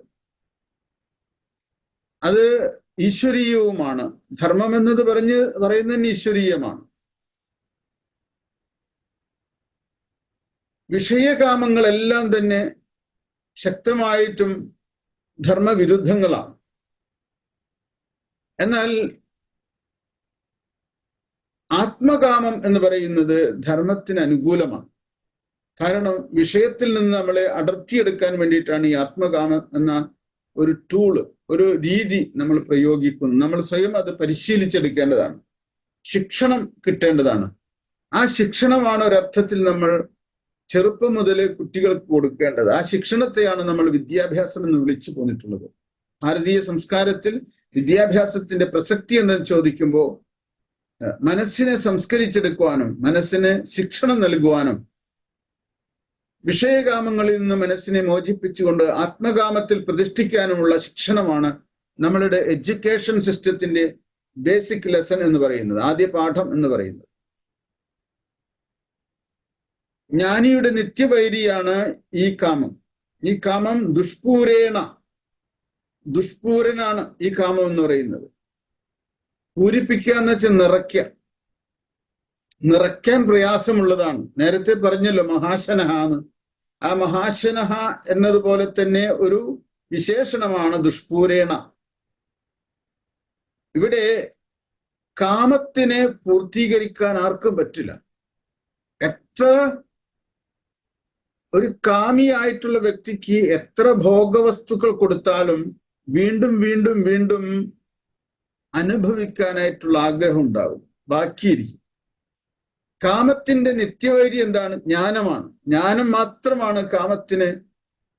അത് ഈശ്വരീയവുമാണ്. ധർമ്മം എന്നത് പറയുന്നതിന് ഈശ്വരീയമാണ്. വിഷയകാമങ്ങളെല്ലാം തന്നെ ശക്തമായിട്ടും ധർമ്മവിരുദ്ധങ്ങളാണ്. എന്നാൽ ആത്മകാമം എന്ന് പറയുന്നത് ധർമ്മത്തിന് അനുകൂലമാണ്. കാരണം വിഷയത്തിൽ നിന്ന് നമ്മളെ അടർത്തിയെടുക്കാൻ വേണ്ടിയിട്ടാണ് ഈ ആത്മകാമം എന്ന ഒരു ടൂള്, ഒരു രീതി നമ്മൾ പ്രയോഗിക്കുന്നത്. നമ്മൾ സ്വയം അത് പരിശീലിച്ചെടുക്കേണ്ടതാണ്. ശിക്ഷണം കിട്ടേണ്ടതാണ്. ആ ശിക്ഷണമാണ് ഒരർത്ഥത്തിൽ നമ്മൾ ചെറുപ്പം മുതലേ കുട്ടികൾക്ക് കൊടുക്കേണ്ടത്. ആ ശിക്ഷണത്തെയാണ് നമ്മൾ വിദ്യാഭ്യാസം എന്ന് വിളിച്ചു പോന്നിട്ടുള്ളത്. ഭാരതീയ സംസ്കാരത്തിൽ വിദ്യാഭ്യാസത്തിന്റെ പ്രസക്തി എന്ന് ചോദിക്കുമ്പോൾ മനസ്സിനെ സംസ്കരിച്ചെടുക്കുവാനും മനസ്സിന് ശിക്ഷണം നൽകുവാനും വിഷയകാമങ്ങളിൽ നിന്ന് മനസ്സിനെ മോചിപ്പിച്ചുകൊണ്ട് ആത്മകാമത്തിൽ പ്രതിഷ്ഠിക്കാനുമുള്ള ശിക്ഷണമാണ് നമ്മളുടെ എഡ്യൂക്കേഷൻ സിസ്റ്റത്തിന്റെ ബേസിക് ലെസൺ എന്ന് പറയുന്നത്, ആദ്യ പാഠം എന്ന് പറയുന്നത്. ജ്ഞാനിയുടെ നിത്യവൈരിയാണ് ഈ കാമം. ഈ കാമം ദുഷ്പൂരനാണ് ഈ കാമം എന്ന് പറയുന്നത്. പൂരിപ്പിക്കുക എന്ന് വെച്ചാൽ നിറയ്ക്കാൻ പ്രയാസമുള്ളതാണ്. നേരത്തെ പറഞ്ഞല്ലോ മഹാശനഹ എന്ന്. ആ മഹാശനഹ എന്നതുപോലെ തന്നെ ഒരു വിശേഷണമാണ് ദുഷ്പൂരേണ. ഇവിടെ കാമത്തിനെ പൂർത്തീകരിക്കാൻ ആർക്കും പറ്റില്ല. എത്ര ഒരു കാമിയായിട്ടുള്ള വ്യക്തിക്ക് എത്ര ഭോഗവസ്തുക്കൾ കൊടുത്താലും വീണ്ടും വീണ്ടും വീണ്ടും അനുഭവിക്കാനായിട്ടുള്ള ആഗ്രഹം ഉണ്ടാകും, ബാക്കിയിരിക്കും. കാമത്തിന്റെ നിത്യവൈരി എന്താണ്? ജ്ഞാനമാണ്. ജ്ഞാനം മാത്രമാണ് കാമത്തിന്.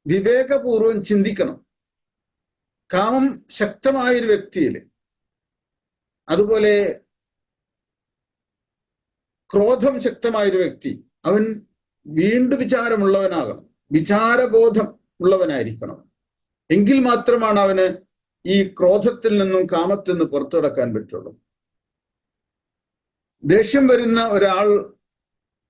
വിവേകപൂർവം ചിന്തിക്കണം. കാമം ശക്തമായൊരു വ്യക്തിയില്, അതുപോലെ ക്രോധം ശക്തമായൊരു വ്യക്തി, അവൻ വീണ്ടും വിചാരമുള്ളവനാകണം, വിചാരബോധം ഉള്ളവനായിരിക്കണം. എങ്കിൽ മാത്രമാണ് അവന് ഈ ക്രോധത്തിൽ നിന്നും കാമത്തിൽ നിന്ന് പുറത്തു കടക്കാൻ പറ്റുള്ളൂ. ദേഷ്യം വരുന്ന ഒരാൾ,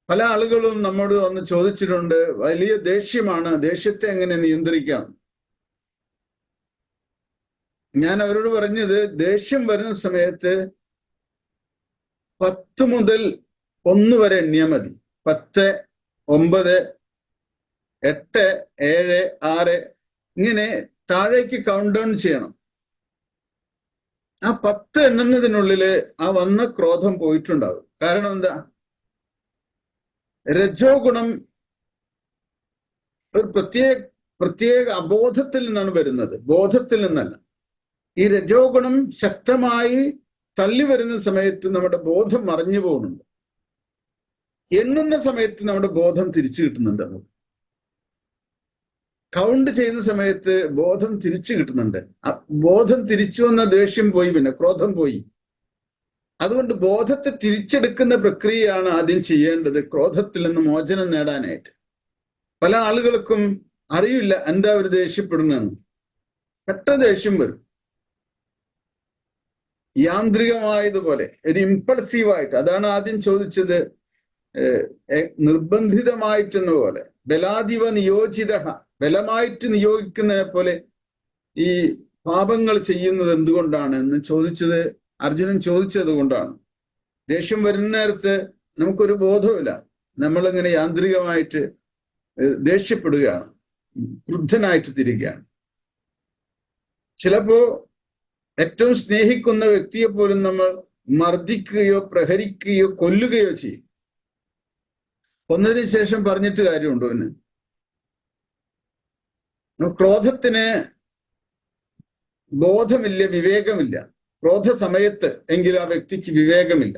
പല ആളുകളും നമ്മോട് വന്ന് ചോദിച്ചിട്ടുണ്ട്, വലിയ ദേഷ്യമാണ്, ദേഷ്യത്തെ എങ്ങനെ നിയന്ത്രിക്കാം? ഞാൻ അവരോട് പറഞ്ഞത്, ദേഷ്യം വരുന്ന സമയത്ത് 10 മുതൽ 1 വരെ എണ്ണിയാൽ മതി. 10, 9, 8, 7, 6 ഇങ്ങനെ താഴേക്ക് കൗണ്ട് ഡൗൺ ചെയ്യണം. ആ 10 എണ്ണുന്നതിനുള്ളില് ആ വന്ന ക്രോധം പോയിട്ടുണ്ടാവും. കാരണം എന്താ? രജോ ഗുണം ഒരു പ്രത്യേക പ്രത്യേക അബോധത്തിൽ നിന്നാണ് വരുന്നത്, ബോധത്തിൽ നിന്നല്ല. ഈ രജോ ഗുണം ശക്തമായി തള്ളി വരുന്ന സമയത്ത് നമ്മുടെ ബോധം മറഞ്ഞു പോകുന്നുണ്ട്. എണ്ണുന്ന സമയത്ത് നമ്മുടെ ബോധം തിരിച്ചു കിട്ടുന്നുണ്ട്. നമുക്ക് കൗണ്ട് ചെയ്യുന്ന സമയത്ത് ബോധം തിരിച്ചു കിട്ടുന്നുണ്ട്. ബോധം തിരിച്ചു വന്ന ദേഷ്യം പോയി, പിന്നെ ക്രോധം പോയി. അതുകൊണ്ട് ബോധത്തെ തിരിച്ചെടുക്കുന്ന പ്രക്രിയയാണ് ആദ്യം ചെയ്യേണ്ടത്, ക്രോധത്തിൽ നിന്ന് മോചനം നേടാനായിട്ട്. പല ആളുകൾക്കും അറിയില്ല എന്താ അവർ ദേഷ്യപ്പെടുന്നതെന്ന്. പെട്ടെന്ന് ദേഷ്യം വരും, യാന്ത്രികമായതുപോലെ, ഒരു ഇമ്പൾസീവായിട്ട്. അതാണ് ആദ്യം ചോദിച്ചത്, നിർബന്ധിതമായിട്ടെന്ന പോലെ, ബലാദിവ നിയോജിത, ബലമായിട്ട് നിയോഗിക്കുന്നതിനെ പോലെ ഈ പാപങ്ങൾ ചെയ്യുന്നത് എന്തുകൊണ്ടാണ് എന്ന് ചോദിച്ചത്, അർജുനൻ ചോദിച്ചത് കൊണ്ടാണ്. ദേഷ്യം വരുന്ന നേരത്ത് നമുക്കൊരു ബോധവുമില്ല, നമ്മളിങ്ങനെ യാന്ത്രികമായിട്ട് ദേഷ്യപ്പെടുകയാണ്, ക്രുദ്ധനായിട്ട് തിരികെയാണ്. ചിലപ്പോ ഏറ്റവും സ്നേഹിക്കുന്ന വ്യക്തിയെ പോലും നമ്മൾ മർദ്ദിക്കുകയോ പ്രഹരിക്കുകയോ കൊല്ലുകയോ ചെയ്യും. കൊന്നതിന് ശേഷം പറഞ്ഞിട്ട് കാര്യമുണ്ടോ? എന്ന് ക്രോധത്തിന് ബോധമില്ല, വിവേകമില്ല. ക്രോധ സമയത്ത് എങ്കിലും ആ വ്യക്തിക്ക് വിവേകമില്ല.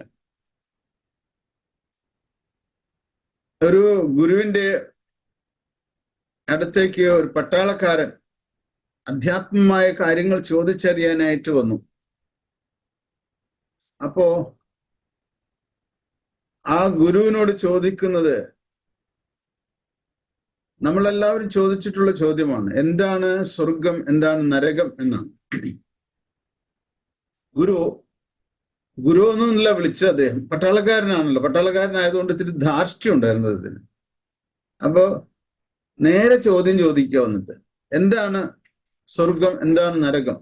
ഒരു ഗുരുവിന്റെ അടുത്തേക്ക് ഒരു പട്ടാളക്കാരൻ അധ്യാത്മമായ കാര്യങ്ങൾ ചോദിച്ചറിയാനായിട്ട് വന്നു. അപ്പോ ആ ഗുരുവിനോട് ചോദിക്കുന്നത് നമ്മളെല്ലാവരും ചോദിച്ചിട്ടുള്ള ചോദ്യമാണ്, എന്താണ് സ്വർഗം, എന്താണ് നരകം എന്നാണ്. ഗുരു ഒന്നുമില്ല വിളിച്ചത്, അദ്ദേഹം പട്ടാളക്കാരനാണല്ലോ. പട്ടാളക്കാരനായതുകൊണ്ട് ഇത്തിരി ധാർഷ്ട്യം ഉണ്ടായിരുന്നത് ഇതിന്. അപ്പോ നേരെ ചോദ്യം ചോദിക്കുക വന്നിട്ട്, എന്താണ് സ്വർഗം, എന്താണ് നരകം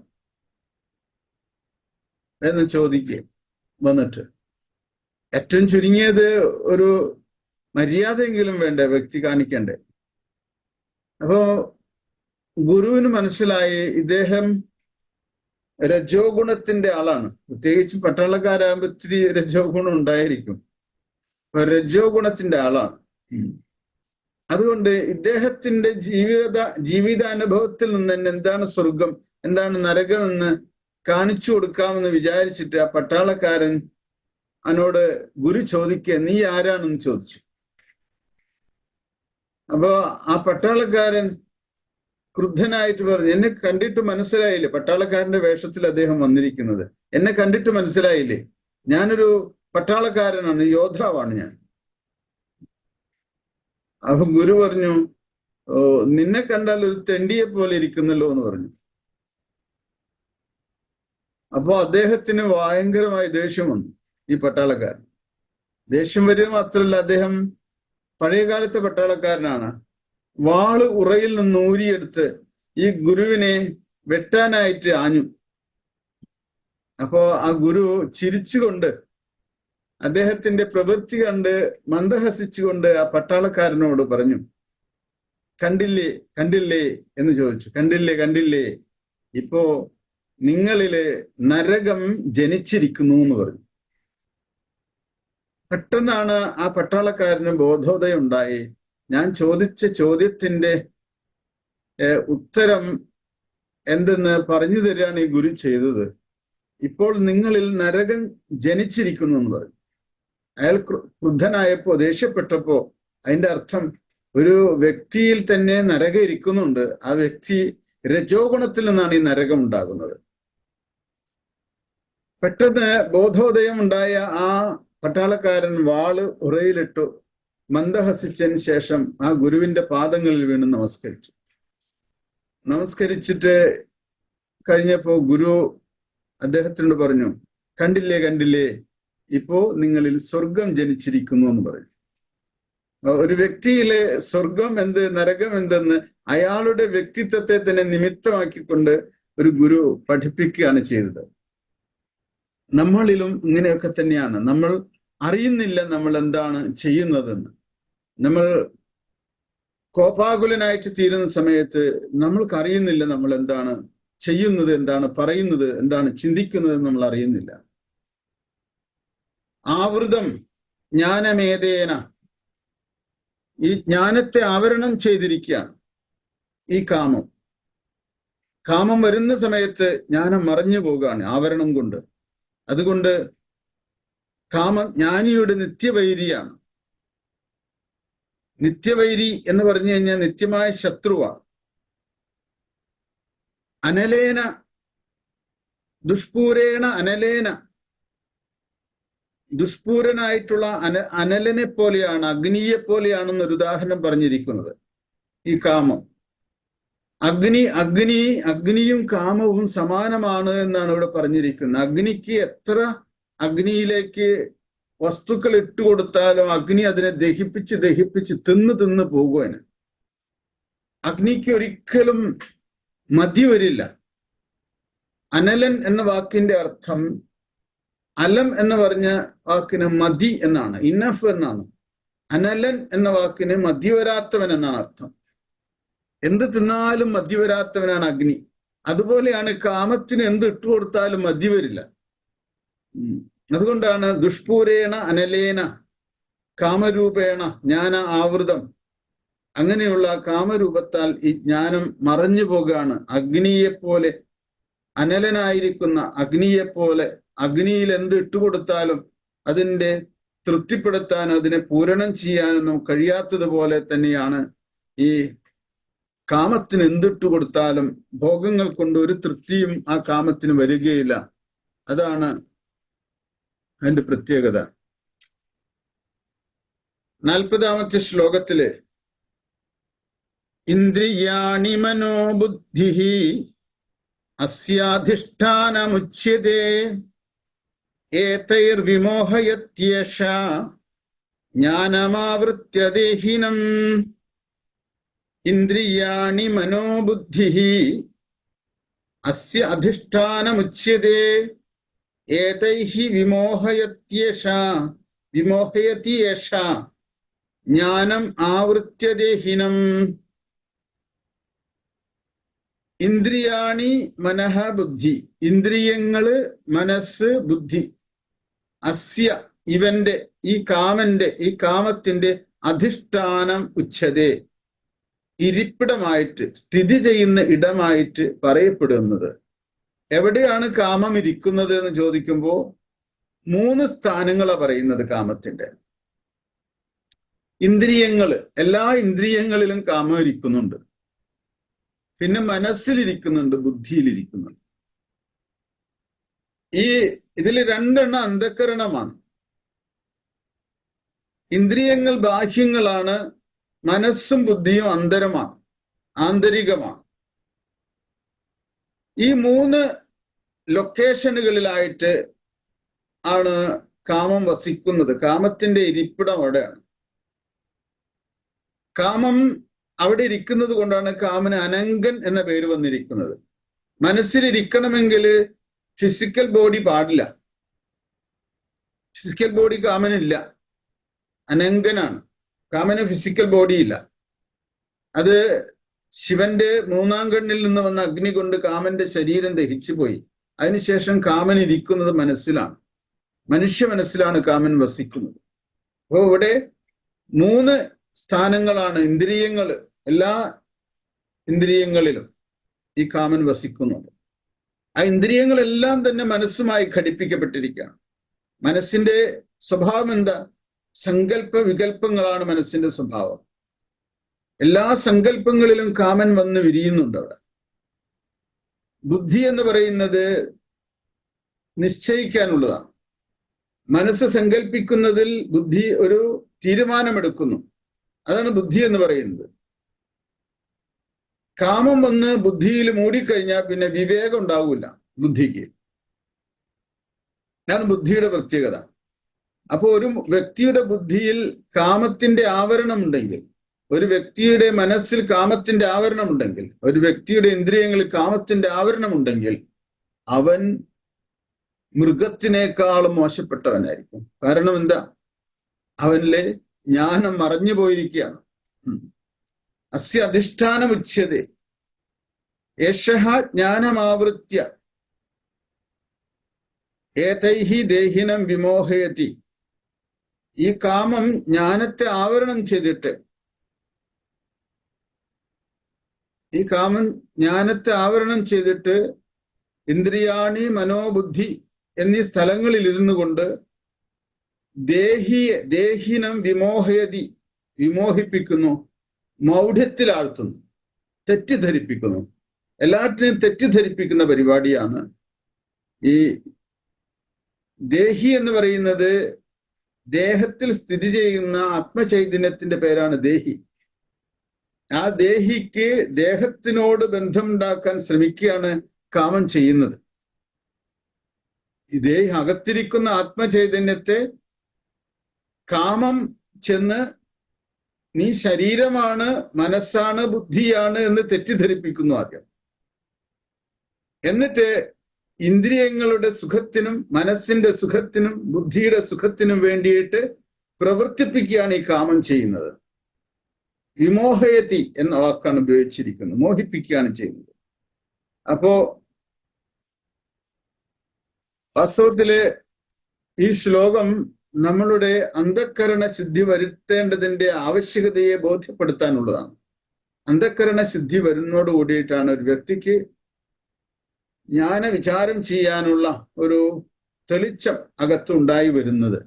എന്ന് ചോദിക്കുക വന്നിട്ട്. ഏറ്റവും ചുരുങ്ങിയത് ഒരു മര്യാദയെങ്കിലും വേണ്ടേ വ്യക്തി കാണിക്കണ്ടേ? അപ്പോ ഗുരുവിന് മനസ്സിലായി ഇദ്ദേഹം രജോ ഗുണത്തിന്റെ ആളാണ്. പ്രത്യേകിച്ച് പട്ടാളക്കാരാകുമ്പോൾ ഇത്തിരി രജോ ഗുണം ഉണ്ടായിരിക്കും. അപ്പൊ രജോ ഗുണത്തിന്റെ ആളാണ്. അതുകൊണ്ട് ഇദ്ദേഹത്തിന്റെ ജീവിതാനുഭവത്തിൽ നിന്ന് തന്നെ എന്താണ് സ്വർഗം, എന്താണ് നരകം എന്ന് കാണിച്ചു കൊടുക്കാമെന്ന് വിചാരിച്ചിട്ട് ആ പട്ടാളക്കാരൻ അവനോട് ഗുരു ചോദിക്കുക, നീ ആരാണെന്ന് ചോദിച്ചു. അപ്പോ ആ പട്ടാളക്കാരൻ ക്രുദ്ധനായിട്ട് പറഞ്ഞു, എന്നെ കണ്ടിട്ട് മനസ്സിലായില്ലേ? പട്ടാളക്കാരന്റെ വേഷത്തിൽ അദ്ദേഹം വന്നിരിക്കുന്നത്. എന്നെ കണ്ടിട്ട് മനസ്സിലായില്ലേ? ഞാനൊരു പട്ടാളക്കാരനാണ്, യോദ്ധാവാണ് ഞാൻ. അപ്പൊ ഗുരു പറഞ്ഞു, ഓ, നിന്നെ കണ്ടാൽ ഒരു തെണ്ടിയെ പോലെ ഇരിക്കുന്നല്ലോ എന്ന് പറഞ്ഞു. അപ്പോ അദ്ദേഹത്തിന് ഭയങ്കരമായി ദേഷ്യം വന്നു. ഈ പട്ടാളക്കാരൻ ദേഷ്യം വരിക മാത്രമല്ല, അദ്ദേഹം പഴയകാലത്തെ പട്ടാളക്കാരനാണ്. വാള് ഉറയിൽ നിന്ന് ഊരിയെടുത്ത് ഈ ഗുരുവിനെ വെട്ടാനായിട്ട് ആഞ്ഞു. അപ്പോ ആ ഗുരു ചിരിച്ചുകൊണ്ട്, അദ്ദേഹത്തിന്റെ പ്രവൃത്തി കണ്ട് മന്ദഹസിച്ചുകൊണ്ട് ആ പട്ടാളക്കാരനോട് പറഞ്ഞു, കണ്ടില്ലേ കണ്ടില്ലേ എന്ന് ചോദിച്ചു. കണ്ടില്ലേ, ഇപ്പോ നിങ്ങളില് നരകം ജനിച്ചിരിക്കുന്നു എന്ന് പറഞ്ഞു. പെട്ടെന്നാണ് ആ പട്ടാളക്കാരന് ബോധോദയം ഉണ്ടായി. ഞാൻ ചോദിച്ച ചോദ്യത്തിന്റെ ഉത്തരം എന്തെന്ന് പറഞ്ഞു തരികയാണ് ഈ ഗുരു ചെയ്തത്. ഇപ്പോൾ നിങ്ങളിൽ നരകം ജനിച്ചിരിക്കുന്നു എന്ന് പറഞ്ഞു. അയാൾ ക്രുദ്ധനായപ്പോ, ദേഷ്യപ്പെട്ടപ്പോ, അതിന്റെ അർത്ഥം ഒരു വ്യക്തിയിൽ തന്നെ നരകം ഇരിക്കുന്നുണ്ട്. ആ വ്യക്തി രജോ ഗുണത്തിൽ നിന്നാണ് ഈ നരകം ഉണ്ടാകുന്നത്. പെട്ടെന്ന് ബോധോദയം ഉണ്ടായ ആ പട്ടാളക്കാരൻ വാള് ഉറയിലിട്ടു. മന്ദഹസിച്ചതിന് ശേഷം ആ ഗുരുവിന്റെ പാദങ്ങളിൽ വീണ് നമസ്കരിച്ചിട്ട് കഴിഞ്ഞപ്പോ ഗുരു അദ്ദേഹത്തിനോട് പറഞ്ഞു, കണ്ടില്ലേ, ഇപ്പോ നിങ്ങളിൽ സ്വർഗം ജനിച്ചിരിക്കുന്നു എന്ന് പറഞ്ഞു. ഒരു വ്യക്തിയിലെ സ്വർഗം എന്ത്, നരകം എന്തെന്ന് അയാളുടെ വ്യക്തിത്വത്തെ തന്നെ നിമിത്തമാക്കിക്കൊണ്ട് ഒരു ഗുരു പഠിപ്പിക്കുകയാണ് ചെയ്തത്. നമ്മളിലും ഇങ്ങനെയൊക്കെ തന്നെയാണ്. നമ്മൾ അറിയുന്നില്ല നമ്മൾ എന്താണ് ചെയ്യുന്നതെന്ന്. നമ്മൾ കോപാകുലനായിട്ട് തീരുന്ന സമയത്ത് നമ്മൾക്ക് അറിയുന്നില്ല നമ്മൾ എന്താണ് ചെയ്യുന്നത്, എന്താണ് പറയുന്നത്, എന്താണ് ചിന്തിക്കുന്നത് എന്ന് നമ്മൾ അറിയുന്നില്ല. ആവൃതം ജ്ഞാനമേതേന, ഈ ജ്ഞാനത്തെ ആവരണം ചെയ്തിരിക്കുകയാണ്. ഈ കാമം വരുന്ന സമയത്ത് ജ്ഞാനം മറഞ്ഞു പോകുകയാണ് ആവരണം കൊണ്ട്. അതുകൊണ്ട് കാമം ജ്ഞാനിയുടെ നിത്യവൈരിയാണ്. നിത്യവൈരി എന്ന് പറഞ്ഞു കഴിഞ്ഞാൽ നിത്യമായ ശത്രുവാണ്. അനലേന ദുഷ്പൂരേണ അനലേന, ദുഷ്പൂരനായിട്ടുള്ള അനലനെ പോലെയാണ്, അഗ്നിയെ പോലെയാണെന്നൊരു ഉദാഹരണം പറഞ്ഞിരിക്കുന്നത് ഈ കാമം. അഗ്നിയും കാമവും സമാനമാണ് എന്നാണ് ഇവിടെ പറഞ്ഞിരിക്കുന്നത്. അഗ്നിക്ക് എത്ര അഗ്നിയിലേക്ക് വസ്തുക്കൾ ഇട്ടുകൊടുത്താലും അഗ്നി അതിനെ ദഹിപ്പിച്ച് തിന്ന് പോകുവാന്. അഗ്നിക്ക് ഒരിക്കലും മതി വരില്ല. അനലൻ എന്ന വാക്കിന്റെ അർത്ഥം, അലം എന്ന് പറഞ്ഞ വാക്കിന് മതി എന്നാണ്, ഇനഫ് എന്നാണ്. അനലൻ എന്ന വാക്കിന് മതിവരാത്തവൻ എന്നാണ് അർത്ഥം. എന്ത് തിന്നാലും മതിവരാത്തവനാണ് അഗ്നി. അതുപോലെയാണ് കാമത്തിന് എന്ത് ഇട്ടുകൊടുത്താലും മതി വരില്ല. അതുകൊണ്ടാണ് ദുഷ്പൂരേണ അനലേന കാമരൂപേണ ജ്ഞാന ആവൃതം, അങ്ങനെയുള്ള കാമരൂപത്താൽ ഈ ജ്ഞാനം മറഞ്ഞു പോകുകയാണ്. അഗ്നിയെപ്പോലെ, അനലനായിരിക്കുന്ന അഗ്നിയെപ്പോലെ, അഗ്നിയിൽ എന്ത് ഇട്ടുകൊടുത്താലും അതിൻ്റെ തൃപ്തിപ്പെടുത്താനും അതിനെ പൂരണം ചെയ്യാനൊന്നും കഴിയാത്തതുപോലെ തന്നെയാണ് ഈ കാമത്തിന് എന്തിട്ടു കൊടുത്താലും ഭോഗങ്ങൾ കൊണ്ട് ഒരു തൃപ്തിയും ആ കാമത്തിന് വരികയില്ല. അതാണ് അതിന്റെ പ്രത്യേകത. 40-ാമത്തെ ശ്ലോകത്തില് ഇന്ദ്രിയാണി മനോബുദ്ധി അസ്യാധിഷ്ഠാനമുച്യതേ ഏതൈർവിമോഹയത്യേഷ ജ്ഞാനമാവൃത്യ ദേഹിനം. ഇന്ദ്രിയാണി മനോബുദ്ധി അസ്യ അധിഷ്ഠാനമുച്യതേ ഏതൈഹി വിമോഹയതി യേഷ ജ്ഞാനം ആവൃത്യ ദേഹിനം. ഇന്ദ്രിയാണി മനഃ ബുദ്ധി, ഇന്ദ്രിയങ്ങള്, മനസ്സ്, ബുദ്ധി. അസ്യ ഇവന്റെ, ഈ കാമത്തിന്റെ അധിഷ്ഠാനം ഉച്യതേ, ഇരിപ്പിടമായിട്ട്, സ്ഥിതി ചെയ്യുന്ന ഇടമായിട്ട് പറയപ്പെടുന്നത്. എവിടെയാണ് കാമം ഇരിക്കുന്നത് എന്ന് ചോദിക്കുമ്പോൾ 3 സ്ഥാനങ്ങളാണ് പറയുന്നത് കാമത്തിന്റെ. ഇന്ദ്രിയങ്ങള്, എല്ലാ ഇന്ദ്രിയങ്ങളിലും കാമം ഇരിക്കുന്നുണ്ട്. പിന്നെ മനസ്സിലിരിക്കുന്നുണ്ട്, ബുദ്ധിയിലിരിക്കുന്നുണ്ട്. ഇതിൽ 2 അന്ധഃകരണമാണ്. ഇന്ദ്രിയങ്ങൾ ബാഹ്യങ്ങളാണ്, മനസ്സും ബുദ്ധിയും അന്തരമാണ്, ആന്തരികമാണ്. ഈ 3 ലൊക്കേഷനുകളിലായിട്ട് ആണ് കാമം വസിക്കുന്നത്. കാമത്തിന്റെ ഇരിപ്പിടം അവിടെയാണ്. കാമം അവിടെ ഇരിക്കുന്നത് കൊണ്ടാണ് കാമന് അനങ്കൻ എന്ന പേര് വന്നിരിക്കുന്നത്. മനസ്സിലിരിക്കണമെങ്കിൽ ഫിസിക്കൽ ബോഡി പാടില്ല. ഫിസിക്കൽ ബോഡി കാമനില്ല, അനങ്കനാണ്. കാമന് ഫിസിക്കൽ ബോഡി ഇല്ല. അത് ശിവന്റെ 3-ാം കണ്ണിൽ നിന്ന് വന്ന അഗ്നി കൊണ്ട് കാമന്റെ ശരീരം ദഹിച്ചു പോയി. അതിനുശേഷം കാമൻ ഇരിക്കുന്നത് മനസ്സിലാണ്, മനുഷ്യ മനസ്സിലാണ് കാമൻ വസിക്കുന്നത്. അപ്പോൾ ഇവിടെ 3 സ്ഥാനങ്ങളാണ് ഇന്ദ്രിയങ്ങള്, എല്ലാ ഇന്ദ്രിയങ്ങളിലും ഈ കാമൻ വസിക്കുന്നത്. ആ ഇന്ദ്രിയങ്ങളെല്ലാം തന്നെ മനസ്സുമായി ഘടിപ്പിക്കപ്പെട്ടിരിക്കുകയാണ്. മനസ്സിന്റെ സ്വഭാവം എന്താ? സങ്കല്പ വികല്പങ്ങളാണ് മനസ്സിന്റെ സ്വഭാവം. എല്ലാ സങ്കല്പങ്ങളിലും കാമൻ വന്ന് വിരിയുന്നുണ്ട് അവിടെ. ബുദ്ധി എന്ന് പറയുന്നത് നിശ്ചയിക്കാനുള്ളതാണ്. മനസ്സ് സങ്കല്പിക്കുന്നതിൽ ബുദ്ധി ഒരു തീരുമാനമെടുക്കുന്നു. അതാണ് ബുദ്ധി എന്ന് പറയുന്നത്. കാമം വന്ന് ബുദ്ധിയിൽ മൂടിക്കഴിഞ്ഞാൽ പിന്നെ വിവേകം ഉണ്ടാവില്ല ബുദ്ധിക്ക്. അതാണ് ബുദ്ധിയുടെ പ്രത്യേകത. അപ്പോൾ ഒരു വ്യക്തിയുടെ ബുദ്ധിയിൽ കാമത്തിന്റെ ആവരണമുണ്ടെങ്കിൽ, ഒരു വ്യക്തിയുടെ മനസ്സിൽ കാമത്തിന്റെ ആവരണമുണ്ടെങ്കിൽ, ഒരു വ്യക്തിയുടെ ഇന്ദ്രിയങ്ങളിൽ കാമത്തിന്റെ ആവരണമുണ്ടെങ്കിൽ അവൻ മൃഗത്തിനേക്കാളും മോശപ്പെട്ടവനായിരിക്കും. കാരണം എന്താ? അവനിലെ ജ്ഞാനം മറഞ്ഞു പോയിരിക്കുകയാണ്. അസ്യ അധിഷ്ഠാനമുച്യതേ ഏഷഃ ജ്ഞാനമാവൃത്യ ഏതൈഹി ദേഹിനം വിമോഹയതി. ഈ കാമം ജ്ഞാനത്തെ ആവരണം ചെയ്തിട്ട് ഈ കാമൻ ജ്ഞാനത്തെ ആവരണം ചെയ്തിട്ട് ഇന്ദ്രിയാണി മനോബുദ്ധി എന്നീ സ്ഥലങ്ങളിൽ ഇരുന്നു കൊണ്ട് ദേഹിനം വിമോഹിപ്പിക്കുന്നു, മൗഢ്യത്തിലാഴ്ത്തുന്നു, തെറ്റിദ്ധരിപ്പിക്കുന്നു. എല്ലാറ്റിനെയും തെറ്റിദ്ധരിപ്പിക്കുന്ന പരിപാടിയാണ് ഈ ദേഹി എന്ന് പറയുന്നത്. ദേഹത്തിൽ സ്ഥിതി ചെയ്യുന്ന ആത്മചൈതന്യത്തിന്റെ പേരാണ് ദേഹി. ആ ദേഹിക്ക് ദേഹത്തിനോട് ബന്ധമുണ്ടാക്കാൻ ശ്രമിക്കുകയാണ് കാമം ചെയ്യുന്നത്. ഇതേ അകത്തിരിക്കുന്ന ആത്മചൈതന്യത്തെ കാമം ചെന്ന് നീ ശരീരമാണ്, മനസ്സാണ്, ബുദ്ധിയാണ് എന്ന് തെറ്റിദ്ധരിപ്പിക്കുന്നു ആദ്യം. എന്നിട്ട് ഇന്ദ്രിയങ്ങളുടെ സുഖത്തിനും മനസ്സിന്റെ സുഖത്തിനും ബുദ്ധിയുടെ സുഖത്തിനും വേണ്ടിയിട്ട് പ്രവർത്തിപ്പിക്കുകയാണ് ഈ കാമം ചെയ്യുന്നത്. വിമോഹയതി എന്ന വാക്കാണ് ഉപയോഗിച്ചിരിക്കുന്നത്, മോഹിപ്പിക്കുകയാണ് ചെയ്യുന്നത്. അപ്പോ വാസ്തവത്തില് ഈ ശ്ലോകം നമ്മളുടെ അന്ധക്കരണ ശുദ്ധി വരുത്തേണ്ടതിന്റെ ആവശ്യകതയെ ബോധ്യപ്പെടുത്താനുള്ളതാണ്. അന്ധക്കരണ ശുദ്ധി വരുന്നതോട് കൂടിയിട്ടാണ് ഒരു വ്യക്തിക്ക് ജ്ഞാന വിചാരം ചെയ്യാനുള്ള ഒരു തെളിച്ചം അകത്തുണ്ടായി വരുന്നത്.